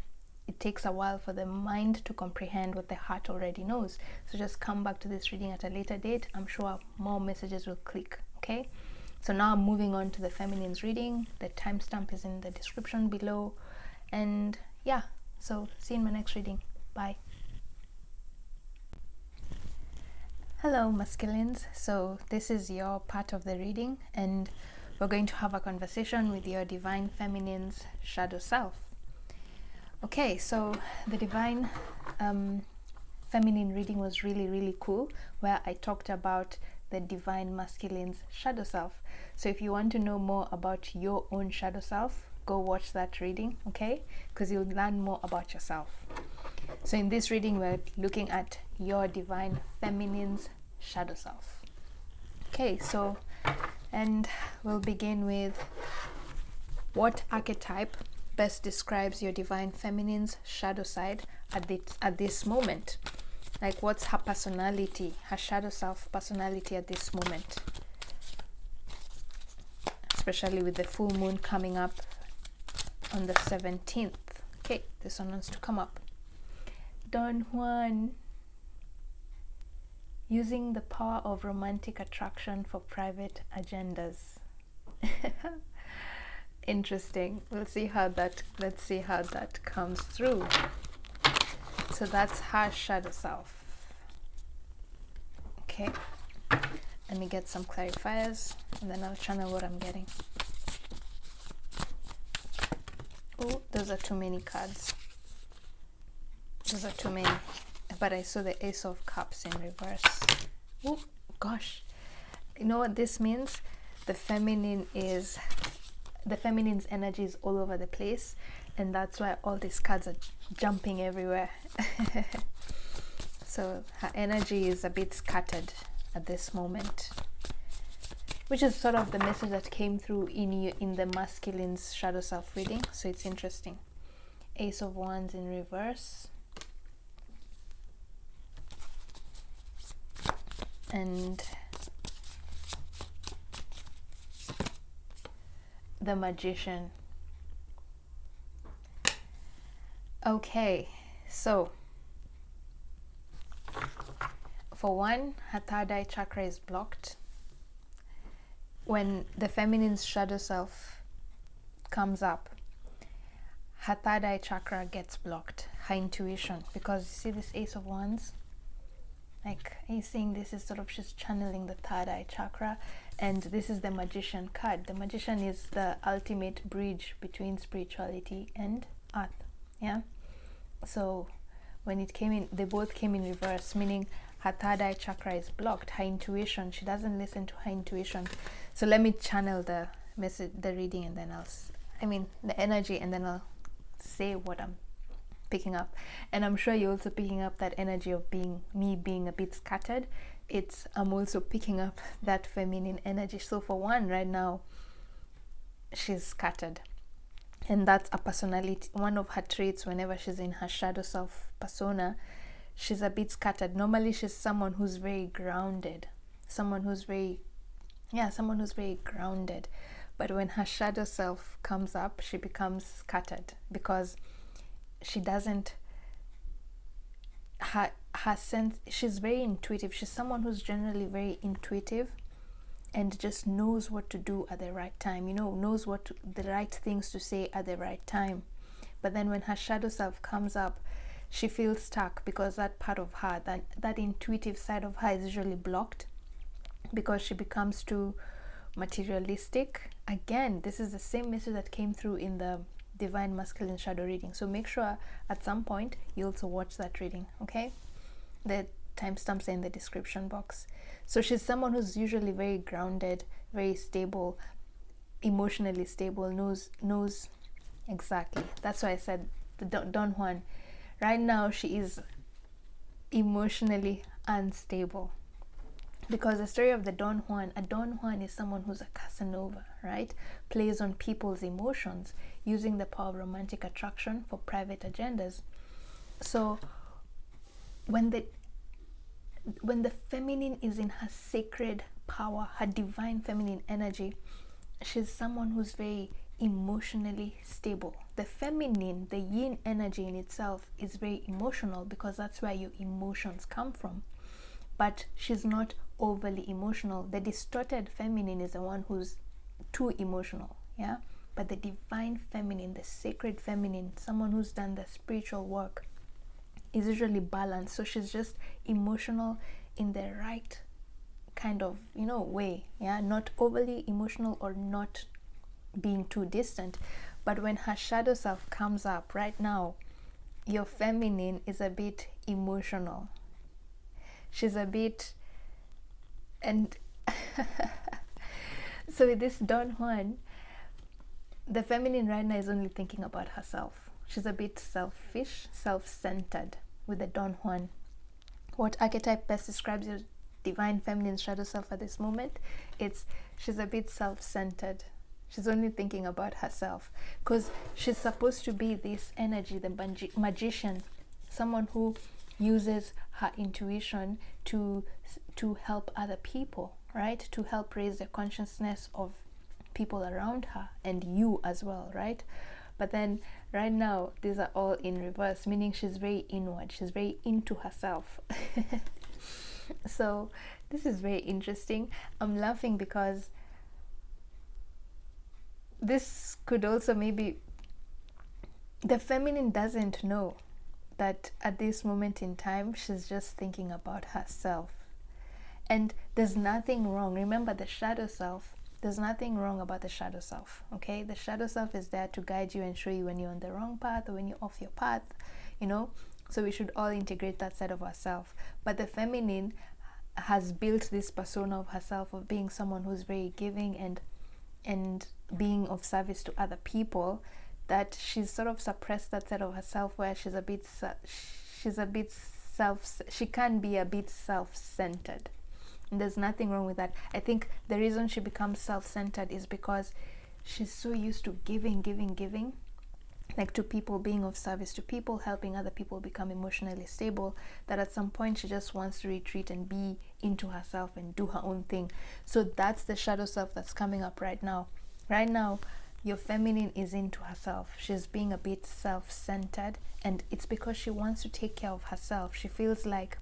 Speaker 1: it takes a while for the mind to comprehend what the heart already knows. So just come back to this reading at a later date. I'm sure more messages will click. Okay, so now I'm moving on to the feminine's reading. The timestamp is in the description below. And yeah, so see you in my next reading. Bye. Hello masculines, so this is your part of the reading, and we're going to have a conversation with your divine feminine's shadow self. Okay, so the divine feminine reading was really cool, where I talked about the divine masculine's shadow self. So if you want to know more about your own shadow self, go watch that reading, okay? Because you'll learn more about yourself. So in this reading, we're looking at your divine feminine's shadow self. Okay, so, and we'll begin with what archetype best describes your divine feminine's shadow side at this moment. Like, what's her personality, her shadow self personality at this moment, especially with the full moon coming up on the 17th. Okay, this one wants to come up. Don Juan, using the power of romantic attraction for private agendas. Interesting. Let's see how that comes through. So that's her shadow self. Okay, let me get some clarifiers and then I'll channel what I'm getting. Oh, those are too many cards. Those are too many. But I saw the Ace of Cups in reverse. Oh gosh, you know what this means? The feminine's energy is all over the place, and that's why all these cards are jumping everywhere. So her energy is a bit scattered at this moment, which is sort of the message that came through in the masculine's shadow self reading. So it's interesting. Ace of Wands in reverse, and the Magician. Okay, so for one, her third eye chakra is blocked. When the feminine's shadow self comes up, her third eye chakra gets blocked, her intuition, because you see this Ace of Wands, like, are you seeing this is sort of, she's channeling the third eye chakra, and this is the Magician card. The Magician is the ultimate bridge between spirituality and earth. Yeah, so when it came in, they both came in reverse, meaning her third eye chakra is blocked. Her intuition, she doesn't listen to her intuition. So let me channel the message, the reading, and then the energy, and then I'll say what I'm picking up. And I'm sure you're also picking up that energy of me being a bit scattered. I'm also picking up that feminine energy. So for one, right now, she's scattered, and that's a personality, one of her traits. Whenever she's in her shadow self persona, she's a bit scattered. Normally she's someone who's very grounded, someone who's very grounded, but when her shadow self comes up, she becomes scattered, because she doesn't, her sense, she's very intuitive. She's someone who's generally very intuitive and just knows what to do at the right time, knows the right things to say at the right time. But then when her shadow self comes up, she feels stuck, because that part of her, that intuitive side of her, is usually blocked, because she becomes too materialistic. Again, this is the same message that came through in the divine masculine shadow reading. So make sure at some point you also watch that reading, okay? The timestamps are in the description box. So she's someone who's usually very grounded, very stable, emotionally stable, knows exactly. That's why I said the Don Juan. Right now she is emotionally unstable, because the story of the Don Juan is someone who's a Casanova, right? Plays on people's emotions using the power of romantic attraction for private agendas. So when the feminine is in her sacred power, her divine feminine energy, she's someone who's very emotionally stable. The feminine, the yin energy in itself, is very emotional because that's where your emotions come from. But she's not overly emotional. The distorted feminine is the one who's too emotional, yeah? But the divine feminine, the sacred feminine, someone who's done the spiritual work, is usually balanced. So she's just emotional in the right kind of, way, yeah? Not overly emotional or not being too distant. But when her shadow self comes up right now, your feminine is a bit emotional. She's a bit, and so with this Don Juan, the feminine right now is only thinking about herself. She's a bit selfish, self-centered with the Don Juan. What archetype best describes your divine feminine shadow self at this moment? She's a bit self-centered. She's only thinking about herself because she's supposed to be this energy, the magician, someone who uses her intuition to help other people, right? To help raise the consciousness of people around her and you as well, right? But then right now these are all in reverse, meaning she's very inward, she's very into herself. So this is very interesting. I'm laughing because this could also maybe, the feminine doesn't know that at this moment in time she's just thinking about herself. And there's nothing wrong. Remember, the shadow self, there's nothing wrong about the shadow self, okay? The shadow self is there to guide you and show you when you're on the wrong path or when you're off your path, so we should all integrate that side of ourselves. But the feminine has built this persona of herself of being someone who's very giving and being of service to other people, that she's sort of suppressed that side of herself where she can be a bit self-centered. And there's nothing wrong with that. I think the reason she becomes self-centered is because she's so used to giving, like to people, being of service to people, helping other people become emotionally stable, that at some point she just wants to retreat and be into herself and do her own thing. So that's the shadow self that's coming up right now. Right now, your feminine is into herself. She's being a bit self-centered, and it's because she wants to take care of herself. She feels like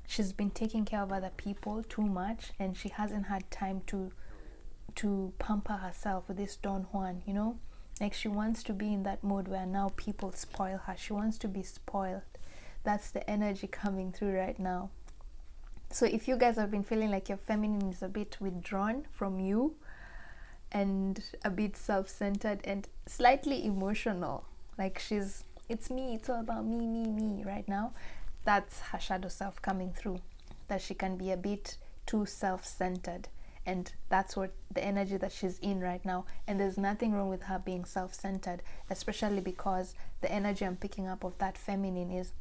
Speaker 1: she's been taking care of other people too much, and she hasn't had time to pamper herself with this Don Juan, Like she wants to be in that mode where now people spoil her. She wants to be spoiled. That's the energy coming through right now. So if you guys have been feeling like your feminine is a bit withdrawn from you and a bit self-centered and slightly emotional, like it's me, it's all about me right now, that's her shadow self coming through, that she can be a bit too self-centered. And that's what the energy that she's in right now. And there's nothing wrong with her being self-centered, especially because the energy I'm picking up of that feminine is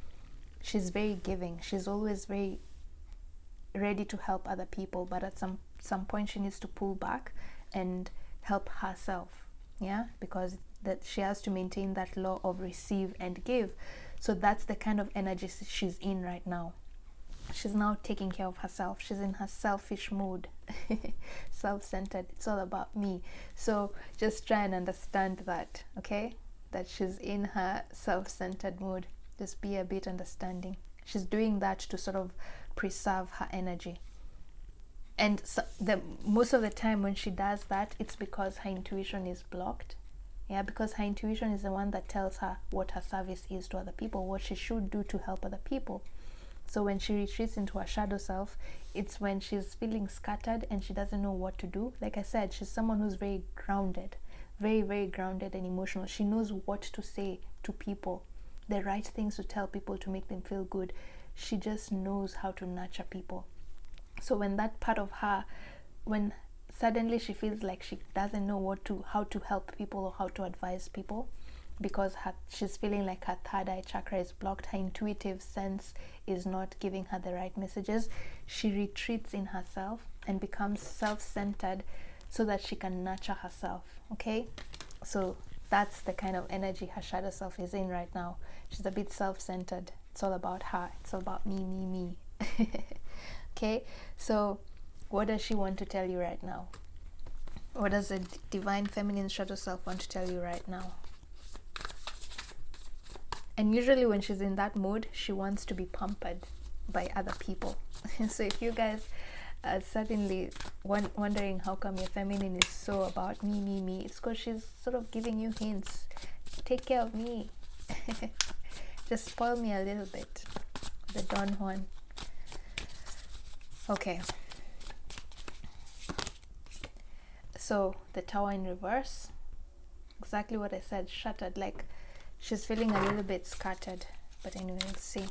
Speaker 1: she's very giving. She's always very ready to help other people, but at some point she needs to pull back and help herself, yeah, because that she has to maintain that law of receive and give. So that's the kind of energy she's in right now. She's now taking care of herself. She's in her selfish mood. Self-centered. It's all about me. So just try and understand that, okay? That she's in her self-centered mood. Just be a bit understanding. She's doing that to sort of preserve her energy. And so most of the time when she does that, it's because her intuition is blocked. Yeah, because her intuition is the one that tells her what her service is to other people, what she should do to help other people. So when she retreats into her shadow self, it's when she's feeling scattered and she doesn't know what to do. Like I said, she's someone who's very grounded, very, very grounded and emotional. She knows what to say to people, the right things to tell people to make them feel good. She just knows how to nurture people. So when that part of her, when suddenly she feels like she doesn't know how to help people or how to advise people, because she's feeling like her third eye chakra is blocked, her intuitive sense is not giving her the right messages, she retreats in herself and becomes self-centered so that she can nurture herself, okay? So that's the kind of energy her shadow self is in right now. She's a bit self-centered. It's all about her. It's all about me. Okay, so what does she want to tell you right now? What does the divine feminine shadow self want to tell you right now? And usually when she's in that mood, she wants to be pampered by other people. So if you guys are suddenly wondering how come your feminine is so about me, it's because she's sort of giving you hints. Take care of me. Just spoil me a little bit. The Don Juan. Okay. So the Tower in reverse. Exactly what I said, shattered. Like she's feeling a little bit scattered. But anyway, let's see.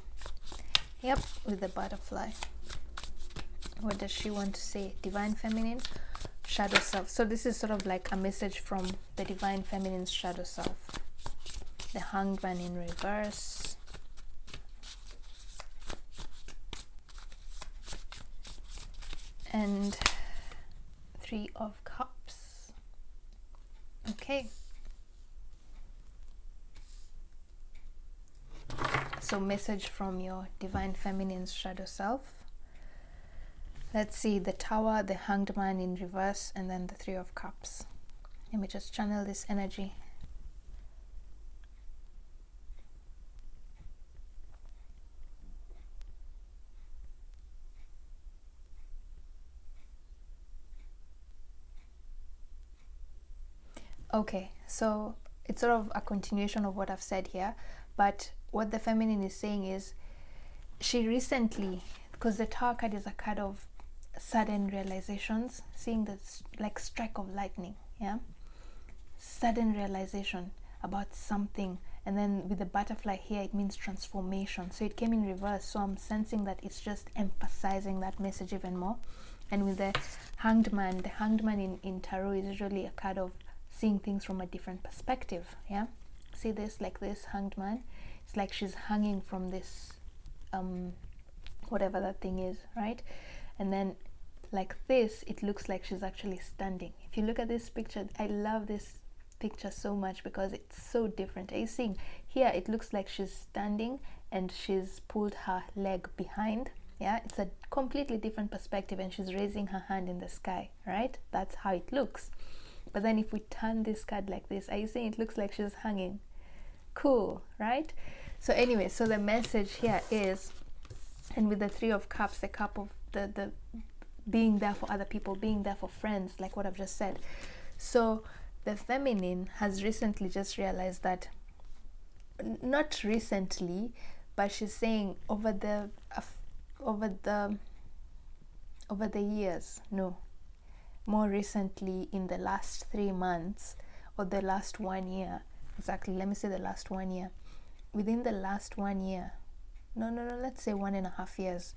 Speaker 1: Yep, with the butterfly. What does she want to say? Divine feminine, shadow self. So this is sort of like a message from the divine feminine's shadow self. The Hanged Man in reverse. And Three of Cups. Okay. So message from your divine feminine's shadow self. Let's see, the Tower, the Hanged Man in reverse, and then the Three of Cups. Let me just channel this energy. Okay, so it's sort of a continuation of what I've said here, but what the feminine is saying is she recently, because the Tower card is a card of sudden realizations, seeing the like strike of lightning, yeah, sudden realization about something. And then with the butterfly here, it means transformation. So it came in reverse, so I'm sensing that it's just emphasizing that message even more. And with the Hanged Man, the Hanged Man in tarot is usually a card of seeing things from a different perspective, yeah. See this, like this Hanged Man, it's like she's hanging from this whatever that thing is, right? And then like this, it looks like she's actually standing. If you look at this picture, I love this picture so much because it's so different. Are you seeing here? It looks like she's standing and she's pulled her leg behind, yeah. It's a completely different perspective, and she's raising her hand in the sky, right? That's how it looks. But then if we turn this card like this, are you seeing it looks like she's hanging? Cool, right? So anyway, so the message here is, and with the Three of Cups, the cup of the being there for other people, being there for friends, like what I've just said. So the feminine has recently just realized that, not recently, but she's saying over the years, no, more recently, in the last 3 months or the last 1 year, exactly, let me say the last 1 year, within the last 1 year, no, let's say 1.5 years,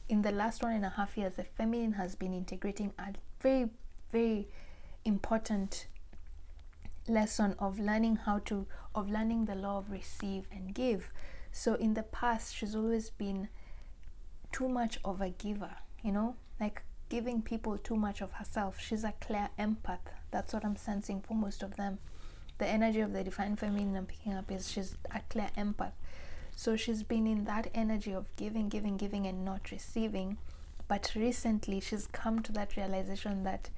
Speaker 1: in the last 1.5 years, the feminine has been integrating a very, very important lesson of learning the law of receive and give. So in the past, she's always been too much of a giver, you know, like giving people too much of herself. She's a clear empath. That's what I'm sensing for most of them. The energy of the divine feminine I'm picking up is she's a clear empath. So she's been in that energy of giving and not receiving. But recently she's come to that realization that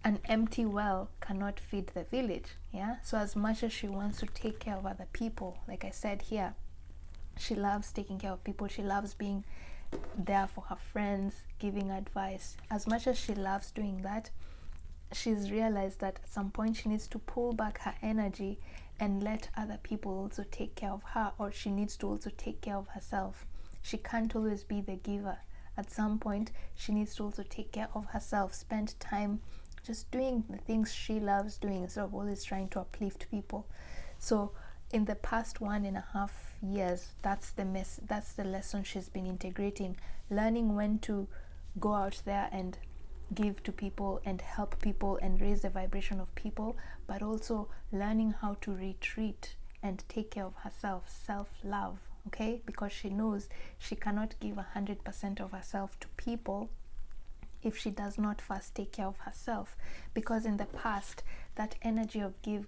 Speaker 1: an empty well cannot feed the village, yeah. So as much as she wants to take care of other people, like I said here, she loves taking care of people, she loves being there for her friends, giving advice. As much as she loves doing that, she's realized that at some point she needs to pull back her energy and let other people also take care of her, or she needs to also take care of herself. She can't always be the giver. At some point she needs to also take care of herself, spend time just doing the things she loves doing instead of always trying to uplift people. So in the past 1.5 years, that's the lesson she's been integrating, learning when to go out there and give to people and help people and raise the vibration of people, but also learning how to retreat and take care of herself, self-love, okay? Because she knows she cannot give 100% of herself to people if she does not first take care of herself. Because in the past, that energy of give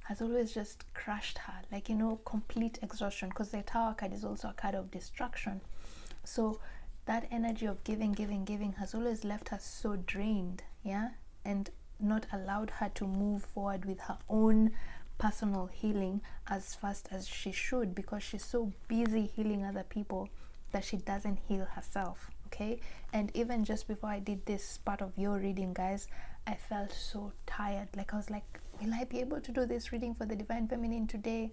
Speaker 1: has always just crushed her, like, you know, complete exhaustion, because the Tower card is also a card of destruction. So that energy of giving has always left her so drained, yeah, and not allowed her to move forward with her own personal healing as fast as she should, because she's so busy healing other people that she doesn't heal herself. Okay, and even just before I did this part of your reading, guys, I felt so tired. Like, I was like, will I be able to do this reading for the Divine Feminine today?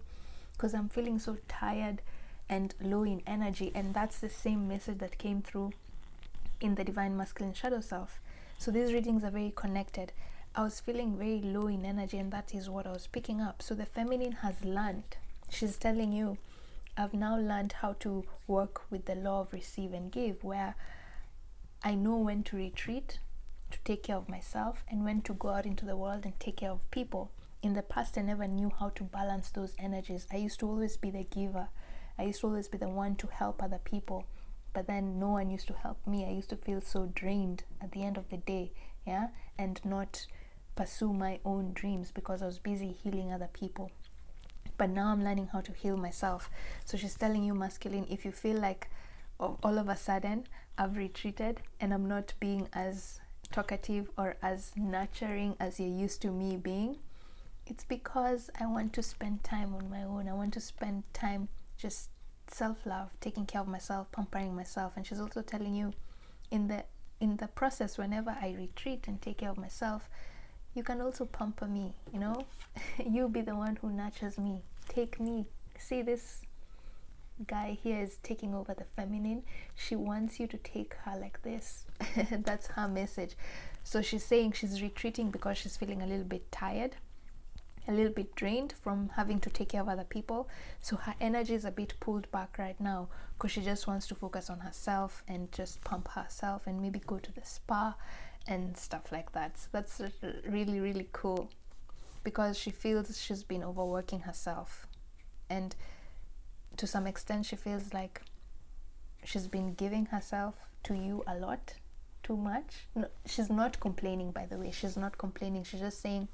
Speaker 1: Because I'm feeling so tired and low in energy. And that's the same message that came through in the Divine Masculine Shadow Self. So these readings are very connected. I was feeling very low in energy, and that is what I was picking up. So the feminine has learned. She's telling you, I've now learned how to work with the law of receive and give, where I know when to retreat to take care of myself and when to go out into the world and take care of people. In the past, I never knew how to balance those energies. I used to always be the giver. I used to always be the one to help other people, but then no one used to help me. I used to feel so drained at the end of the day, yeah, and not pursue my own dreams because I was busy healing other people. But now I'm learning how to heal myself. So she's telling you, masculine, if you feel like all of a sudden I've retreated and I'm not being as talkative or as nurturing as you're used to me being, it's because I want to spend time on my own. I want to spend time just self-love, taking care of myself, pampering myself. And she's also telling you, in the process, whenever I retreat and take care of myself, you can also pamper me, you know. You be the one who nurtures me. Take me. See, this guy here is taking over the feminine. She wants you to take her like this. That's her message. So she's saying she's retreating because she's feeling a little bit tired, a little bit drained from having to take care of other people. So her energy is a bit pulled back right now because she just wants to focus on herself and just pump herself and maybe go to the spa and stuff like that. So that's really, really cool, because she feels she's been overworking herself, and to some extent she feels like she's been giving herself to you a lot, too much. No, she's not complaining, by the way. She's not complaining. She's just saying,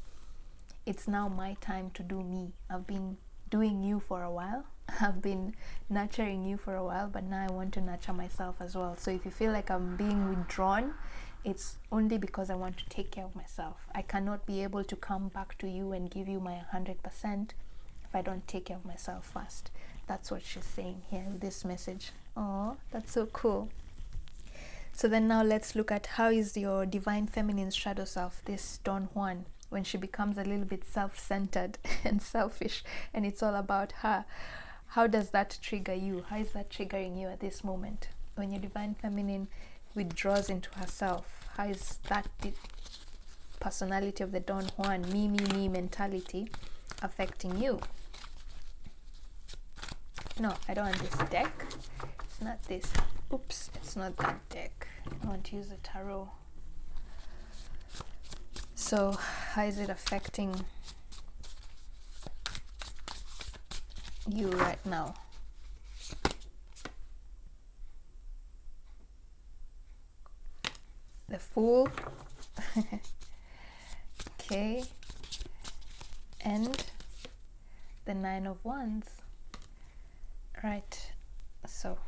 Speaker 1: it's now my time to do me. I've been doing you for a while. I've been nurturing you for a while, but now I want to nurture myself as well. So if you feel like I'm being withdrawn, it's only because I want to take care of myself. I cannot be able to come back to you and give you my 100% if I don't take care of myself first. That's what she's saying here in this message. Oh, that's so cool. So then now let's look at how is your Divine Feminine Shadow Self, this Don Juan, when she becomes a little bit self-centered and selfish and it's all about her. How does that trigger you? How is that triggering you at this moment? When your Divine Feminine withdraws into herself, how is that the personality of the Don Juan, me mentality affecting you? No, I don't want this deck. It's not this. Oops, it's not that deck. I want to use the tarot. So, how is it affecting you right now? The Fool. Okay. And the Nine of Wands. Right. So,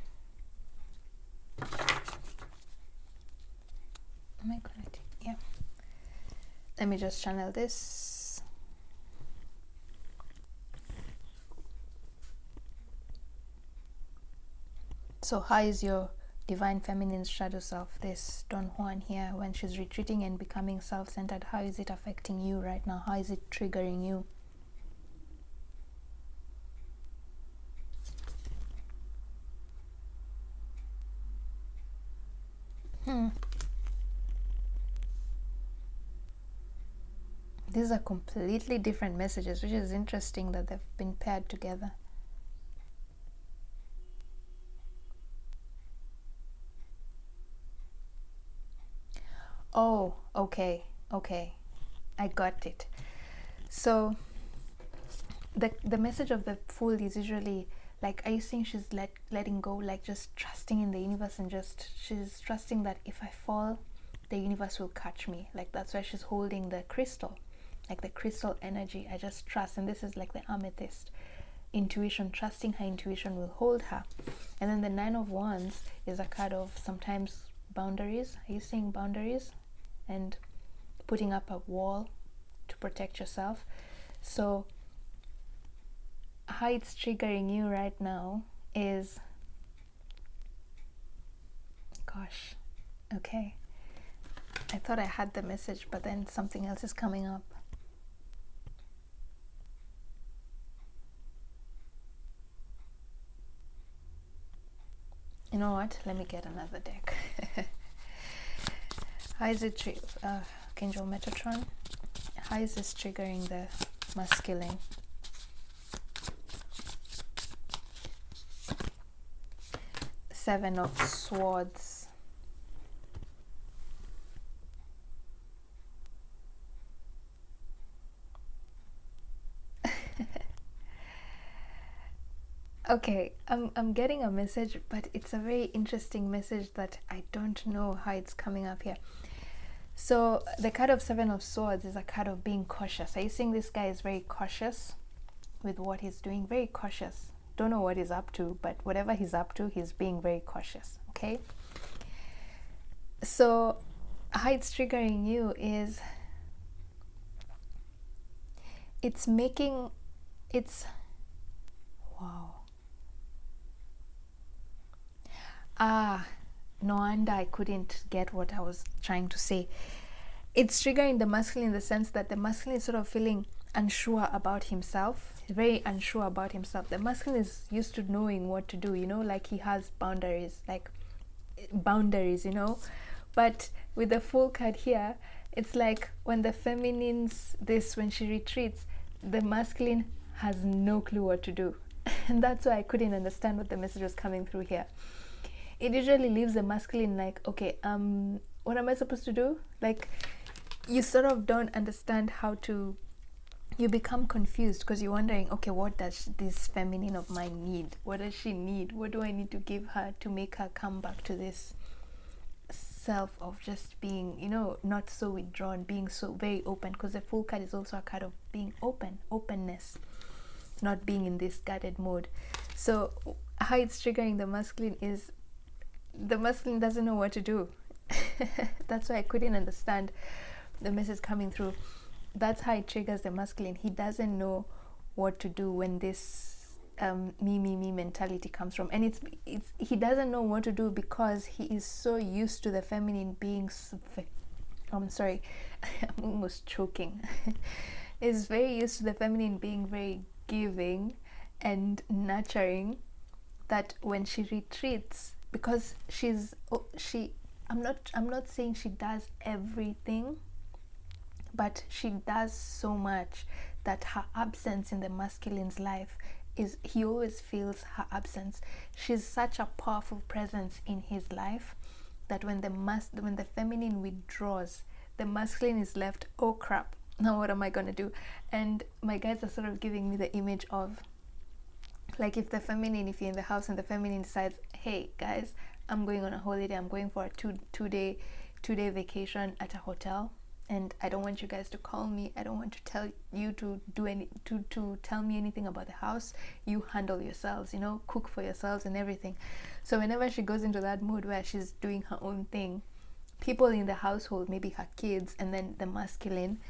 Speaker 1: am I connecting? Yeah. Let me just channel this. So how is your Divine Feminine Shadow Self, this Don Juan here, when she's retreating and becoming self-centered? How is it affecting you right now? How is it triggering you? These are completely different messages, which is interesting that they've been paired together. Oh, okay, I got it. So the message of the Fool is usually like, are you seeing she's letting go, like just trusting in the universe, and just she's trusting that if I fall, the universe will catch me. Like, that's why she's holding the crystal, like the crystal energy. I just trust. And this is like the amethyst, intuition, trusting her intuition will hold her. And then the Nine of Wands is a card of sometimes boundaries. Are you seeing boundaries? And putting up a wall to protect yourself. So how it's triggering you right now is, gosh, okay, I thought I had the message, but then something else is coming up. You know what, let me get another deck. How is it Angel Metatron, how is this triggering the masculine? Seven of Swords. Okay, I'm getting a message, but it's a very interesting message that I don't know how it's coming up here. So the card of Seven of Swords is a card of being cautious. Are you seeing this guy is very cautious with what he's doing? Very cautious. Don't know what he's up to, but whatever he's up to, he's being very cautious, okay? So how it's triggering you is it's making, it's, wow. No wonder I couldn't get what I was trying to say. It's triggering the masculine in the sense that the masculine is sort of feeling unsure about himself, very unsure about himself. The masculine is used to knowing what to do, you know, like he has boundaries, you know. But with the full card here, it's like when the feminine's when she retreats, the masculine has no clue what to do. And that's why I couldn't understand what the message was coming through here. It usually leaves the masculine like, okay, what am I supposed to do? Like, you sort of don't understand how to, you become confused because you're wondering, okay, what does this feminine of mine need? What does she need? What do I need to give her to make her come back to this self of just being, you know, not so withdrawn, being so very open? Because the full card is also a card of being openness, not being in this guarded mode. So how it's triggering the masculine is the masculine doesn't know what to do. That's why I couldn't understand the message coming through. That's how it triggers the masculine. He doesn't know what to do when this me mentality comes from, and it's he doesn't know what to do because he is so used to the feminine being I'm sorry, I'm almost choking. Is very used to the feminine being very giving and nurturing, that when she retreats, because I'm not saying she does everything, but she does so much that her absence in the masculine's life is, he always feels her absence. She's such a powerful presence in his life that when the feminine withdraws, the masculine is left, oh crap, now what am I gonna do? And my guides are sort of giving me the image of, like, if you're in the house and the feminine decides, hey guys, I'm going on a holiday, I'm going for a two-day vacation at a hotel, and I don't want you guys to call me, I don't want to tell you to tell me anything about the house, you handle yourselves, you know, cook for yourselves and everything. So whenever she goes into that mood where she's doing her own thing, people in the household, maybe her kids and then the masculine,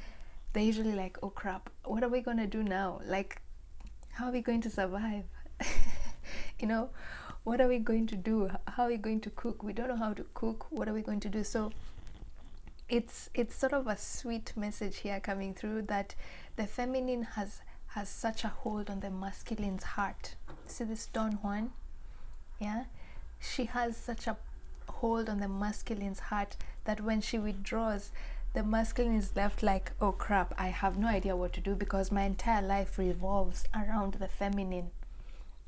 Speaker 1: they're usually like, oh crap, what are we gonna do now? Like, how are we going to survive? You know, what are we going to do? How are we going to cook? We don't know how to cook. What are we going to do? So it's sort of a sweet message here coming through, that the feminine has such a hold on the masculine's heart. See this Don Juan? Yeah, she has such a hold on the masculine's heart that when she withdraws, the masculine is left like, oh crap, I have no idea what to do because my entire life revolves around the feminine.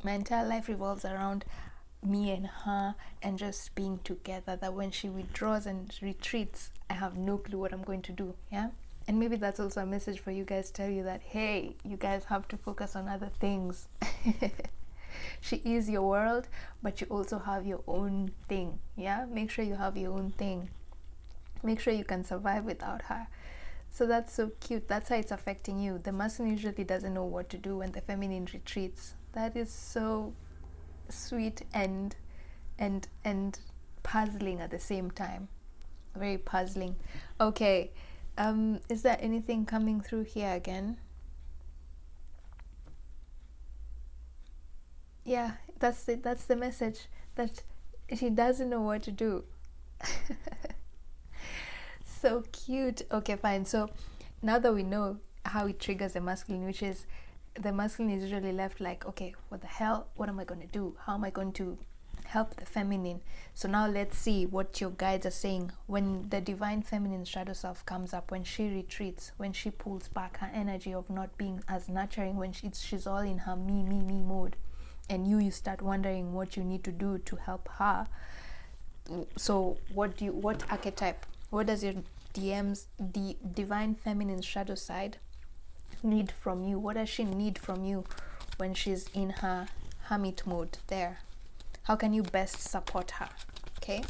Speaker 1: My entire life revolves around me and her and just being together, that when she withdraws and retreats, I have no clue what I'm going to do. Yeah. And maybe that's also a message for you guys, to tell you that, hey, you guys have to focus on other things. She is your world, but you also have your own thing. Yeah, make sure you have your own thing. Make sure you can survive without her. So that's so cute. That's how it's affecting you. The masculine usually doesn't know what to do when the feminine retreats. That is so sweet and puzzling at the same time. Very puzzling. Okay, Is there anything coming through here again? Yeah, that's it. That's the message, that she doesn't know what to do. So cute. Okay, fine. So now that we know how it triggers the masculine, which is the masculine is usually left like, okay, what the hell? What am I going to do? How am I going to help the feminine? So now let's see what your guides are saying when the divine feminine shadow self comes up, when she retreats, when she pulls back her energy of not being as nurturing, when she's all in her me mode, and you start wondering what you need to do to help her. So what archetype, what does your the divine feminine shadow side need from you? What does she need from you when she's in her hermit mode there? How can you best support her? Okay,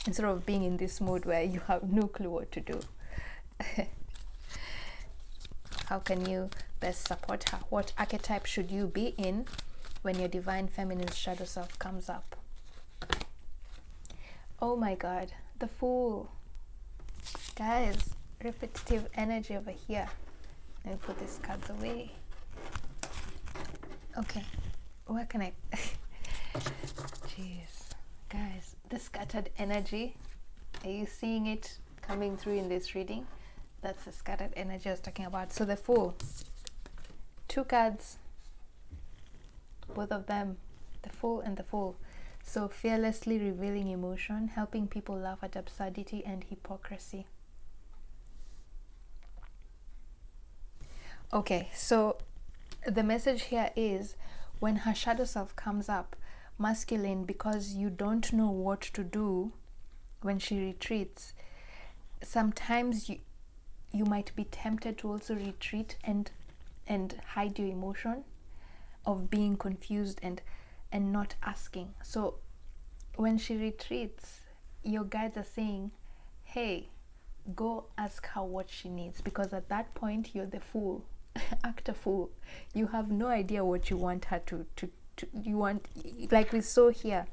Speaker 1: instead of being in this mode where you have no clue what to do. How can you best support her? What archetype should you be in when your divine feminine shadow self comes up? Oh my god, the Fool. Guys, repetitive energy over here. Let me put these cards away. Okay, where can I jeez, guys, the scattered energy, are you seeing it coming through in this reading? That's the scattered energy I was talking about. So the Fool, 2 cards, both of them, the Fool and the Fool. So fearlessly revealing emotion, helping people laugh at absurdity and hypocrisy. Okay, so the message here is, when her shadow self comes up, masculine, because you don't know what to do when she retreats, sometimes you might be tempted to also retreat and hide your emotion of being confused and not asking. So when she retreats, your guides are saying, hey, go ask her what she needs, because at that point you're the fool. Act a fool. You have no idea what you want her to you want, like we saw here,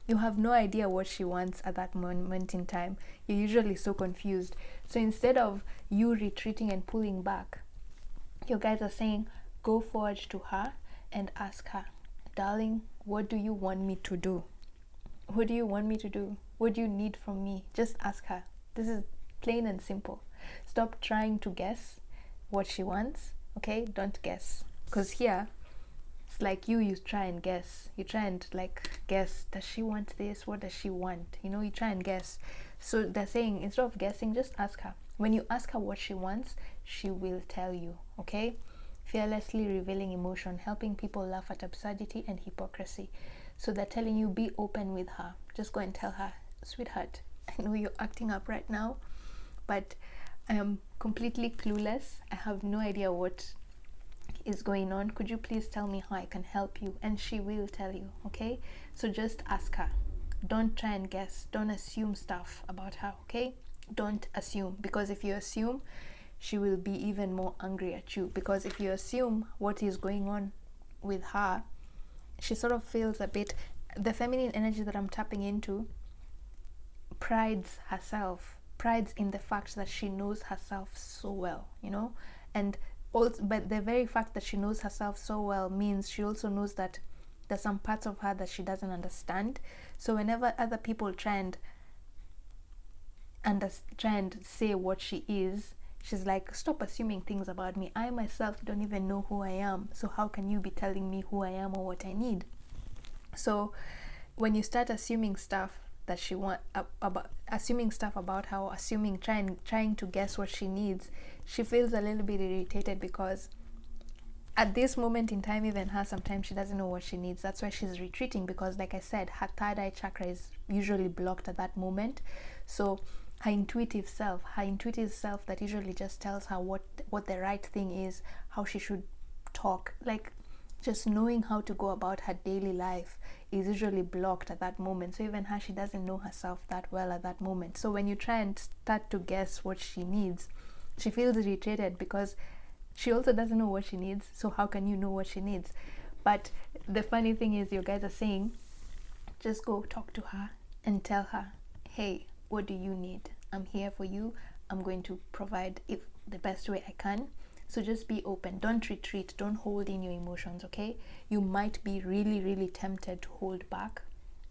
Speaker 1: you have no idea what she wants at that moment in time. You're usually so confused. So instead of you retreating and pulling back, your guides are saying, go forward to her and ask her, darling, what do you want me to do? What do you want me to do? What do you need from me? Just ask her. This is plain and simple. Stop trying to guess what she wants. Okay, don't guess, because here it's like you try and guess. You try and like guess, does she want this? What does she want? You know, you try and guess. So they're saying, instead of guessing, just ask her. When you ask her what she wants, she will tell you. Okay, fearlessly revealing emotion, helping people laugh at absurdity and hypocrisy. So they're telling you, be open with her. Just go and tell her, sweetheart, I know you're acting up right now, but I am completely clueless. I have no idea what is going on. Could you please tell me how I can help you? And she will tell you. Okay, so just ask her. Don't try and guess. Don't assume stuff about her. Okay, don't assume, because if you assume, she will be even more angry at you. Because if you assume what is going on with her, she sort of feels a bit, the feminine energy that I'm tapping into prides herself, prides in the fact that she knows herself so well, you know. And also, but the very fact that she knows herself so well means she also knows that there's some parts of her that she doesn't understand. So whenever other people try and say what she is, she's like, stop assuming things about me. I myself don't even know who I am, so how can you be telling me who I am or what I need? So when you start assuming stuff that she want about, assuming stuff about her, assuming, trying to guess what she needs, she feels a little bit irritated, because at this moment in time, even her, sometimes she doesn't know what she needs. That's why she's retreating, because like I said, her third eye chakra is usually blocked at that moment. So her intuitive self that usually just tells her what the right thing is, how she should talk, like just knowing how to go about her daily life, is usually blocked at that moment. So even her, she doesn't know herself that well at that moment. So when you try and start to guess what she needs, she feels irritated, because she also doesn't know what she needs. So how can you know what she needs? But the funny thing is, your guys are saying, just go talk to her and tell her, hey, what do you need? I'm here for you. I'm going to provide it the best way I can. So just be open, don't retreat, don't hold in your emotions, okay? You might be really, really tempted to hold back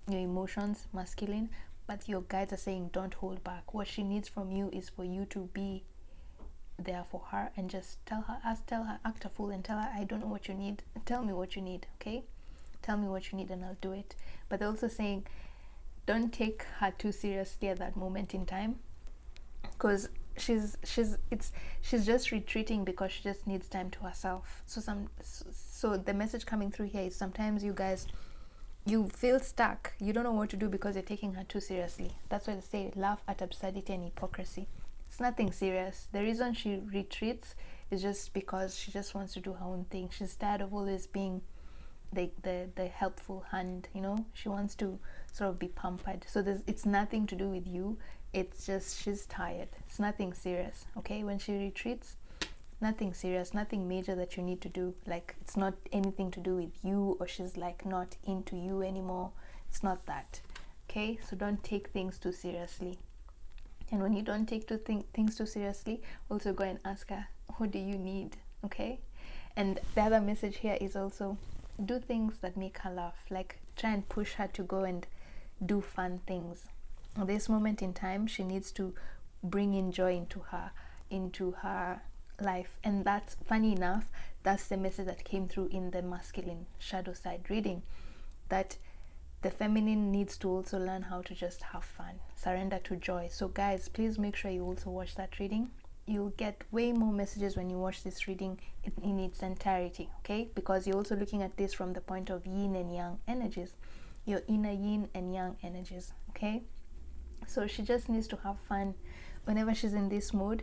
Speaker 1: your emotions, masculine, but your guides are saying don't hold back. What she needs from you is for you to be there for her and just tell her, act a fool and tell her, I don't know what you need, tell me what you need, okay? Tell me what you need and I'll do it. But they're also saying don't take her too seriously at that moment in time, because she's just retreating because she just needs time to herself. So the message coming through here is sometimes you guys, you feel stuck, you don't know what to do because you're taking her too seriously. That's why they say laugh at absurdity and hypocrisy. It's nothing serious. The reason she retreats is just because she just wants to do her own thing. She's tired of always being the helpful hand, you know. She wants to sort of be pampered. So it's nothing to do with you. It's just she's tired. It's nothing serious, okay? When she retreats, nothing serious, nothing major that you need to do. Like, it's not anything to do with you, or she's like not into you anymore. It's not that, okay? So don't take things too seriously. And when you don't take things too seriously, also go and ask her, what do you need, okay? And the other message here is also do things that make her laugh. Like, try and push her to go and do fun things. At this moment in time, she needs to bring in joy into her life. And that's, funny enough, that's the message that came through in the masculine shadow side reading, that the feminine needs to also learn how to just have fun, surrender to joy. So guys, please make sure you also watch that reading. You'll get way more messages when you watch this reading in its entirety, okay? Because you're also looking at this from the point of yin and yang energies, your inner yin and yang energies, okay? So she just needs to have fun. Whenever she's in this mood,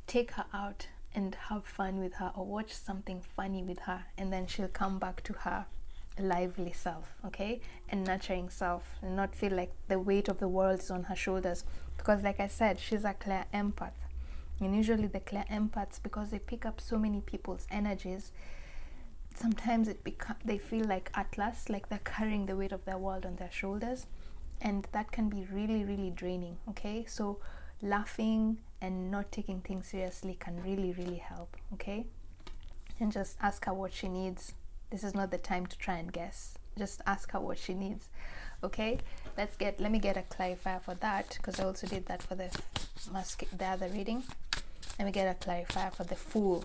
Speaker 1: take her out and have fun with her, or watch something funny with her, and then she'll come back to her lively self, okay, and nurturing self, and not feel like the weight of the world is on her shoulders. Because like I said, she's a clear empath, and usually the clear empaths, because they pick up so many people's energies, sometimes they feel like Atlas, like they're carrying the weight of their world on their shoulders, and that can be really, really draining, okay? So laughing and not taking things seriously can really, really help, okay? And just ask her what she needs. This is not the time to try and guess. Just ask her what she needs, okay? Let me get a clarifier for that, because I also did that for the other reading. Let me get a clarifier for the Fool.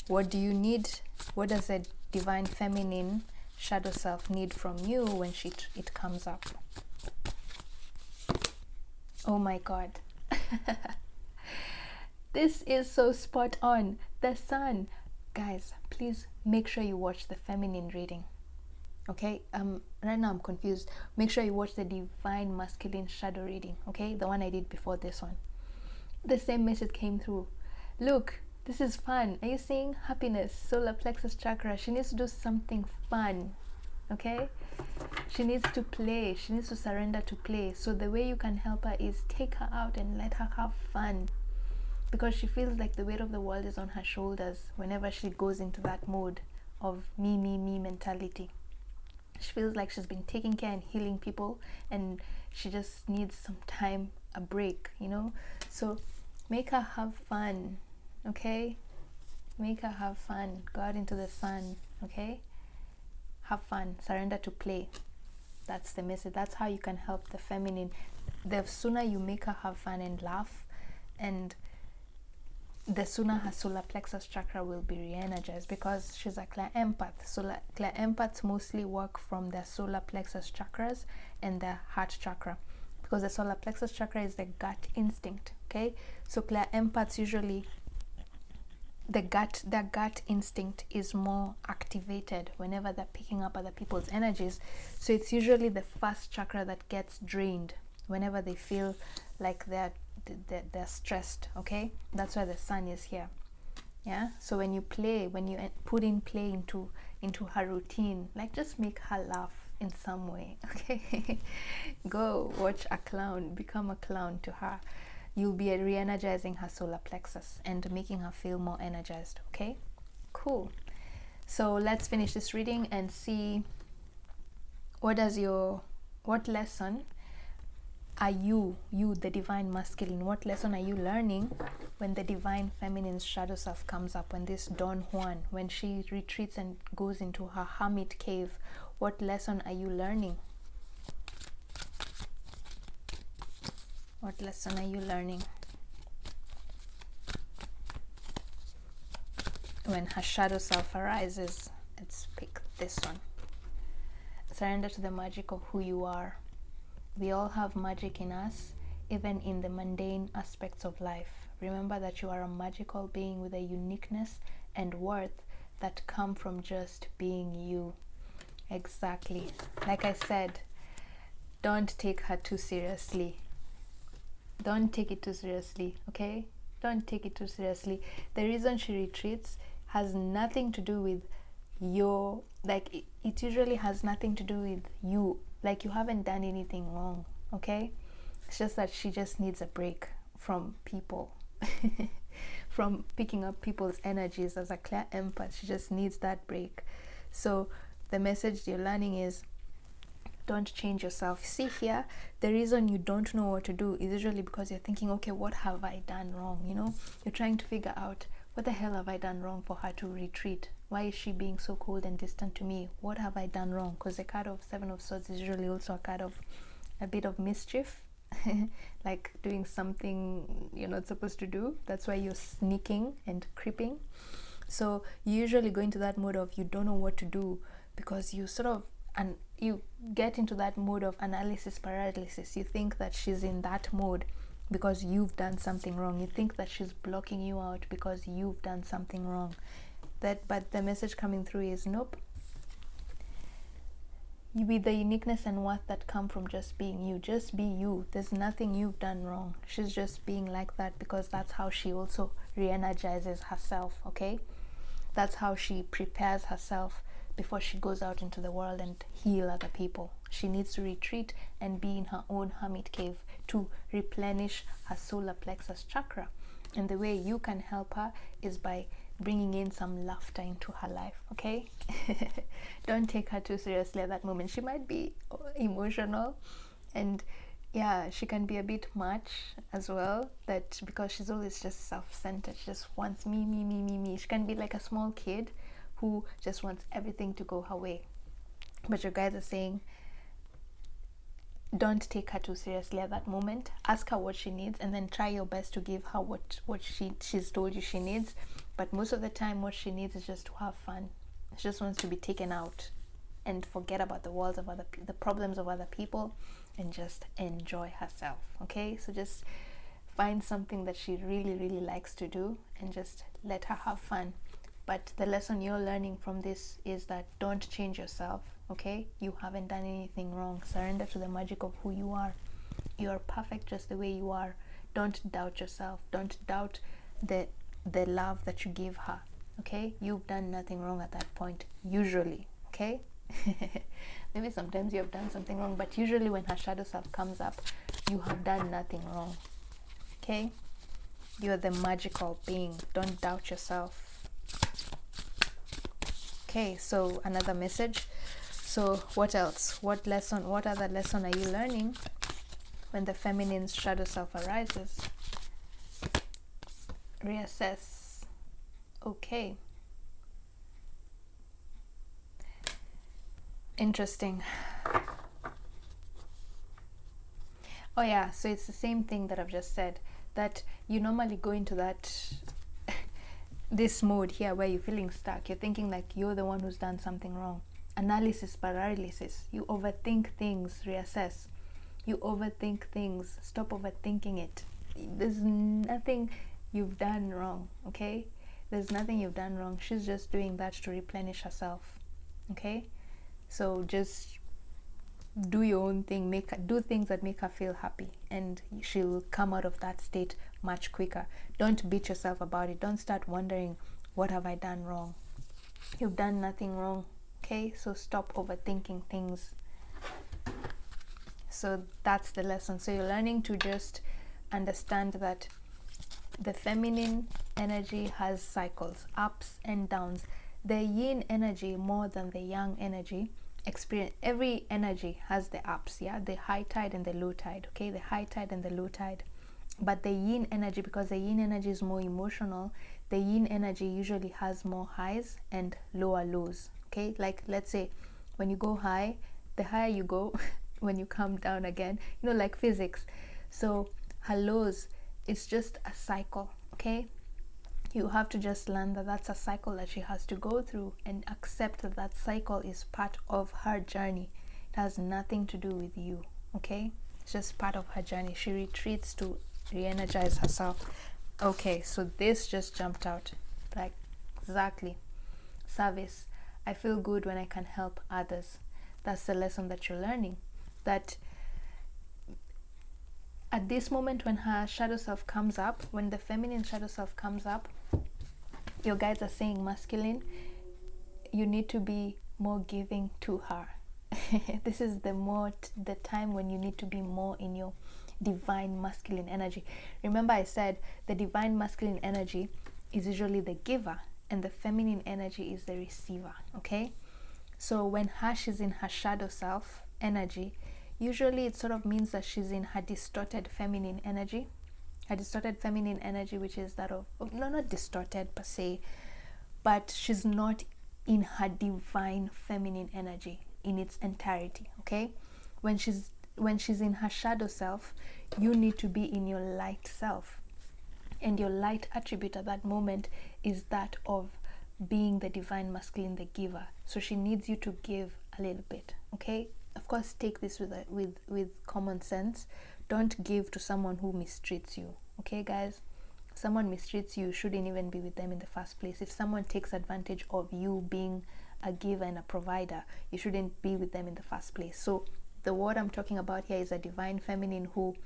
Speaker 1: What do you need? What does a divine feminine shadow self need from you when it comes up? Oh my God. This is so spot on. The Sun. Guys, please make sure you watch the feminine reading, okay? Right now I'm confused. Make sure you watch the divine masculine shadow reading, okay? The one I did before this one. The same message came through. Look, this is fun. Are you seeing happiness, solar plexus chakra? She needs to do something fun, okay? She needs to play. She needs to surrender to play. So the way you can help her is take her out and let her have fun, because she feels like the weight of the world is on her shoulders whenever she goes into that mode of me mentality. She feels like she's been taking care and healing people, and she just needs some time, a break, you know? So make her have fun, okay? Make her have fun. Go out into the sun, okay? Have fun. Surrender to play. That's the message. That's how you can help the feminine. The sooner you make her have fun and laugh, and the sooner her solar plexus chakra will be re-energized, because she's a clear empath. Clear empaths mostly work from their solar plexus chakras and their heart chakra, because the solar plexus chakra is the gut instinct, okay? So clear empaths usually, their gut instinct is more activated whenever they're picking up other people's energies. So it's usually the first chakra that gets drained whenever they feel like they're stressed, okay? That's why the Sun is here. Yeah, so when you put in play into her routine, like just make her laugh in some way, okay? Go watch a clown, become a clown to her. You'll be re-energizing her solar plexus and making her feel more energized, okay? Cool. So let's finish this reading and see what lesson are you, the divine masculine, what lesson are you learning when the divine feminine shadow self comes up, when this Don Juan, when she retreats and goes into her hermit cave? What lesson are you learning? What lesson are you learning when her shadow self arises? Let's pick this one. Surrender to the magic of who you are. We all have magic in us, even in the mundane aspects of life. Remember that you are a magical being with a uniqueness and worth that come from just being you. Exactly. Like I said, don't take her too seriously. Don't take it too seriously, okay? Don't take it too seriously. The reason she retreats has nothing to do with your, like, it usually has nothing to do with you. Like, you haven't done anything wrong, okay? It's just that she just needs a break from people. From picking up people's energies. As a clear empath, she just needs that break. So the message you're learning is, don't change yourself. See here, the reason you don't know what to do is usually because you're thinking, okay, what have I done wrong? You know, you're trying to figure out, what the hell have I done wrong for her to retreat? Why is she being so cold and distant to me? What have I done wrong? Because the card of Seven of Swords is usually also a card of a bit of mischief. Like doing something you're not supposed to do. That's why you're sneaking and creeping. So you usually go into that mode of you don't know what to do, because you sort of, and you get into that mode of analysis paralysis. You think that she's in that mode because you've done something wrong. You think that she's blocking you out because you've done something wrong. But the message coming through is, nope. You be the uniqueness and worth that come from just being you. Just be you. There's nothing you've done wrong. She's just being like that because that's how she also re-energizes herself, okay? That's how she prepares herself before she goes out into the world and heal other people. She needs to retreat and be in her own hermit cave to replenish her solar plexus chakra. And the way you can help her is by bringing in some laughter into her life, okay? Don't take her too seriously at that moment. She might be emotional, and yeah, she can be a bit much as well, that because she's always just self-centered. She just wants me. She can be like a small kid who just wants everything to go her way. But your guides are saying, don't take her too seriously at that moment. Ask her what she needs, and then try your best to give her what she's told you she needs. But most of the time, what she needs is just to have fun. She just wants to be taken out and forget about the worlds of the problems of other people, and just enjoy herself, okay? So just find something that she really likes to do and just let her have fun. But the lesson you're learning from this is that don't change yourself, okay? You haven't done anything wrong. Surrender to the magic of who you are. You're perfect just the way you are. Don't doubt yourself. Don't doubt the love that you give her, okay? You've done nothing wrong at that point, usually, okay? Maybe sometimes you have done something wrong, but usually when her shadow self comes up, you have done nothing wrong, okay? You're the magical being. Don't doubt yourself. Okay, so another message. So what else? What other lesson are you learning when the feminine shadow self arises? Reassess. Okay. Interesting. Oh yeah, so it's the same thing that I've just said, that you normally go into that this mode here where you're feeling stuck. You're thinking like you're the one who's done something wrong. Analysis paralysis. You overthink things. Reassess. You overthink things. Stop overthinking it. There's nothing you've done wrong, okay? There's nothing you've done wrong. She's just doing that to replenish herself, okay? So just do your own thing. Do things that make her feel happy, and she'll come out of that state much quicker. Don't beat yourself about it. Don't start wondering, what have I done wrong? You've done nothing wrong, okay? So stop overthinking things. So that's the lesson. So you're learning to just understand that the feminine energy has cycles, ups and downs. The yin energy more than the yang energy experience, every energy has the ups, yeah, the high tide and the low tide, okay, the high tide and the low tide. But the yin energy, because the yin energy is more emotional, the yin energy usually has more highs and lower lows, okay. Like, let's say when you go high, the higher you go when you come down again, you know, like physics. So her lows, it's just a cycle, okay. You have to just learn that that's a cycle that she has to go through, and accept that that cycle is part of her journey. It has nothing to do with you, okay. It's just part of her journey. She retreats to re-energize herself. Okay, so this just jumped out, like, exactly. Service. I feel good when I can help others. That's the lesson that you're learning, that at this moment when her shadow self comes up, when the feminine shadow self comes up, your guides are saying, masculine, you need to be more giving to her. This is the time when you need to be more in your divine masculine energy. Remember, I said the divine masculine energy is usually the giver, and the feminine energy is the receiver, okay. So when she's in her shadow self energy, usually it sort of means that she's in her distorted feminine energy. Her distorted feminine energy, which is that of, no, not distorted per se, but she's not in her divine feminine energy in its entirety, okay. When she's in her shadow self, you need to be in your light self, and your light attribute at that moment is that of being the divine masculine, the giver. So she needs you to give a little bit, okay. Of course, take this with common sense. Don't give to someone who mistreats you, okay, guys. Someone mistreats you, shouldn't even be with them in the first place. If someone takes advantage of you being a giver and a provider, you shouldn't be with them in the first place. So the word I'm talking about here is a divine feminine who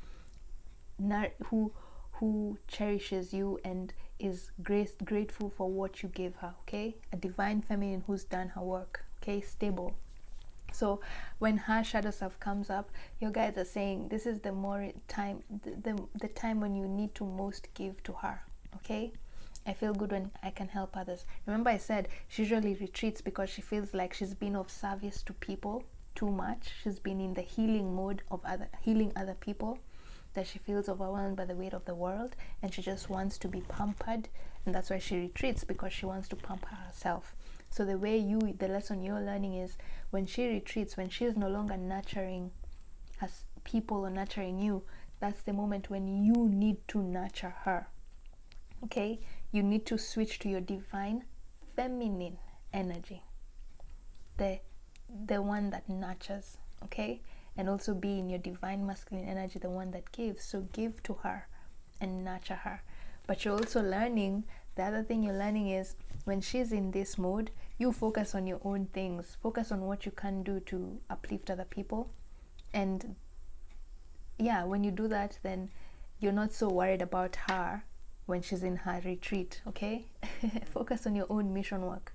Speaker 1: cherishes you and is grateful for what you give her, okay. A divine feminine who's done her work, okay, stable. So when her shadow self comes up, your guides are saying this is the more time, the time when you need to most give to her, okay. I feel good when I can help others. Remember, I said she usually retreats because she feels like she's been of service to people too much. She's been in the healing mode of healing other people, that she feels overwhelmed by the weight of the world, and she just wants to be pampered, and that's why she retreats, because she wants to pamper herself. So the lesson you're learning is, when she retreats, when she is no longer nurturing as people or nurturing you, that's the moment when you need to nurture her, okay. You need to switch to your divine feminine energy, the one that nurtures, okay, and also be in your divine masculine energy, the one that gives. So give to her and nurture her. But you're also learning, the other thing you're learning is, when she's in this mode, you focus on your own things, focus on what you can do to uplift other people. And yeah, when you do that, then you're not so worried about her when she's in her retreat, okay. Focus on your own mission work.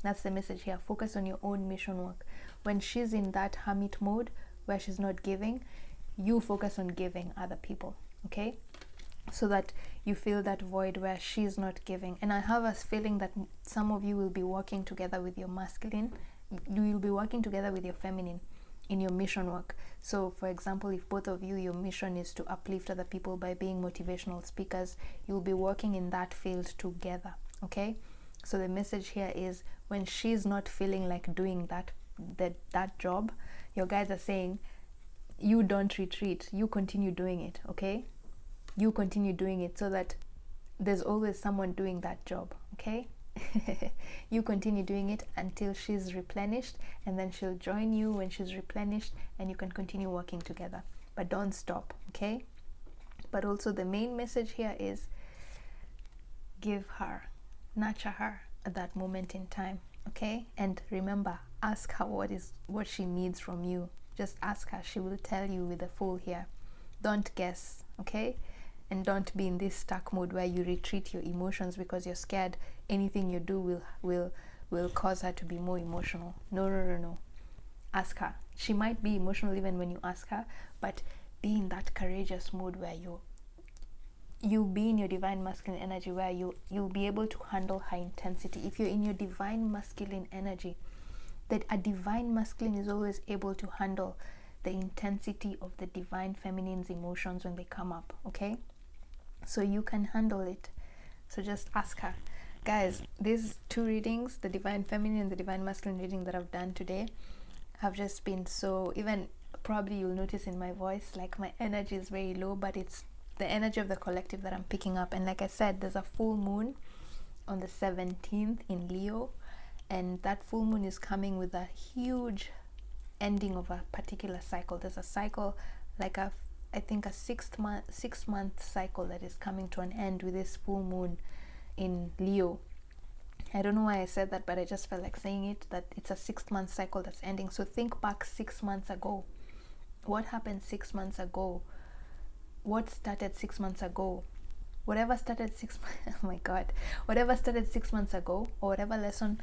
Speaker 1: That's the message here. Focus on your own mission work. When she's in that hermit mode where she's not giving, you focus on giving other people, okay, so that you fill that void where she's not giving. And I have a feeling that some of you will be working together with your masculine, you will be working together with your feminine in your mission work. So for example, if both of you, your mission is to uplift other people by being motivational speakers, you'll be working in that field together, okay. So the message here is, when she's not feeling like doing that job, your guides are saying, you don't retreat, you continue doing it, okay. You continue doing it, so that there's always someone doing that job, okay. You continue doing it until she's replenished, and then she'll join you when she's replenished, and you can continue working together. But don't stop, okay. But also the main message here is, give her, nurture her at that moment in time, okay. And remember, ask her what she needs from you. Just ask her, she will tell you with a full here. Don't guess, okay. And don't be in this stuck mode where you retreat your emotions because you're scared anything you do will cause her to be more emotional. No. Ask her. She might be emotional even when you ask her, but be in that courageous mode where you be in your divine masculine energy, where you'll be able to handle her intensity. If you're in your divine masculine energy, that a divine masculine is always able to handle the intensity of the divine feminine's emotions when they come up, okay? So you can handle it. So just ask her. Guys, these two readings, the divine feminine and the divine masculine reading that I've done today, have just been so, even probably you'll notice in my voice, like my energy is very low, but it's the energy of the collective that I'm picking up. And like I said, there's a full moon on the 17th in Leo, and that full moon is coming with a huge ending of a particular cycle. There's a cycle, like I think a 6-month cycle that is coming to an end with this full moon in Leo. I don't know why I said that, but I just felt like saying it, that it's a 6-month cycle that's ending. So think back 6 months ago. What happened 6 months ago? What started 6 months ago? Whatever started oh my god, whatever started 6 months ago, or whatever lesson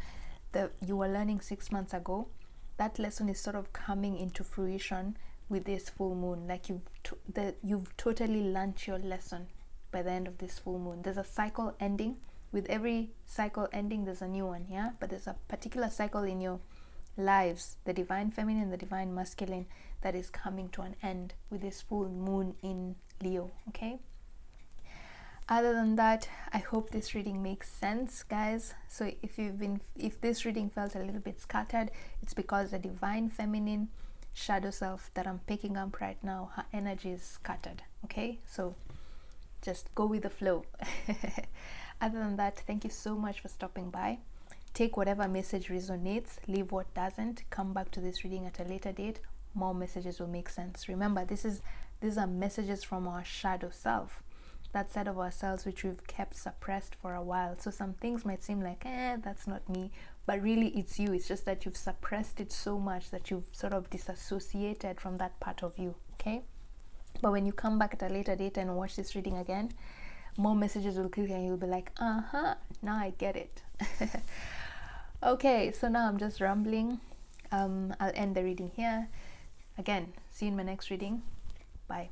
Speaker 1: that you were learning 6 months ago, that lesson is sort of coming into fruition with this full moon. Like you've totally learnt your lesson by the end of this full moon. There's a cycle ending. With every cycle ending, there's a new one, yeah? But there's a particular cycle in your lives, the divine feminine and the divine masculine, that is coming to an end with this full moon in Leo, okay? Other than that, I hope this reading makes sense, guys. So if this reading felt a little bit scattered, it's because the divine feminine shadow self that I'm picking up right now, her energy is scattered, okay? So just go with the flow. Other than that, thank you so much for stopping by. Take whatever message resonates, leave what doesn't. Come back to this reading at a later date. More messages will make sense. Remember, these are messages from our shadow self, that side of ourselves which we've kept suppressed for a while. So some things might seem like, that's not me, but really it's you. It's just that you've suppressed it so much that you've sort of disassociated from that part of you, okay? But when you come back at a later date and watch this reading again, more messages will click and you'll be like, now I get it. Okay, so now I'm just rambling. I'll end the reading here. Again, see you in my next reading. Bye.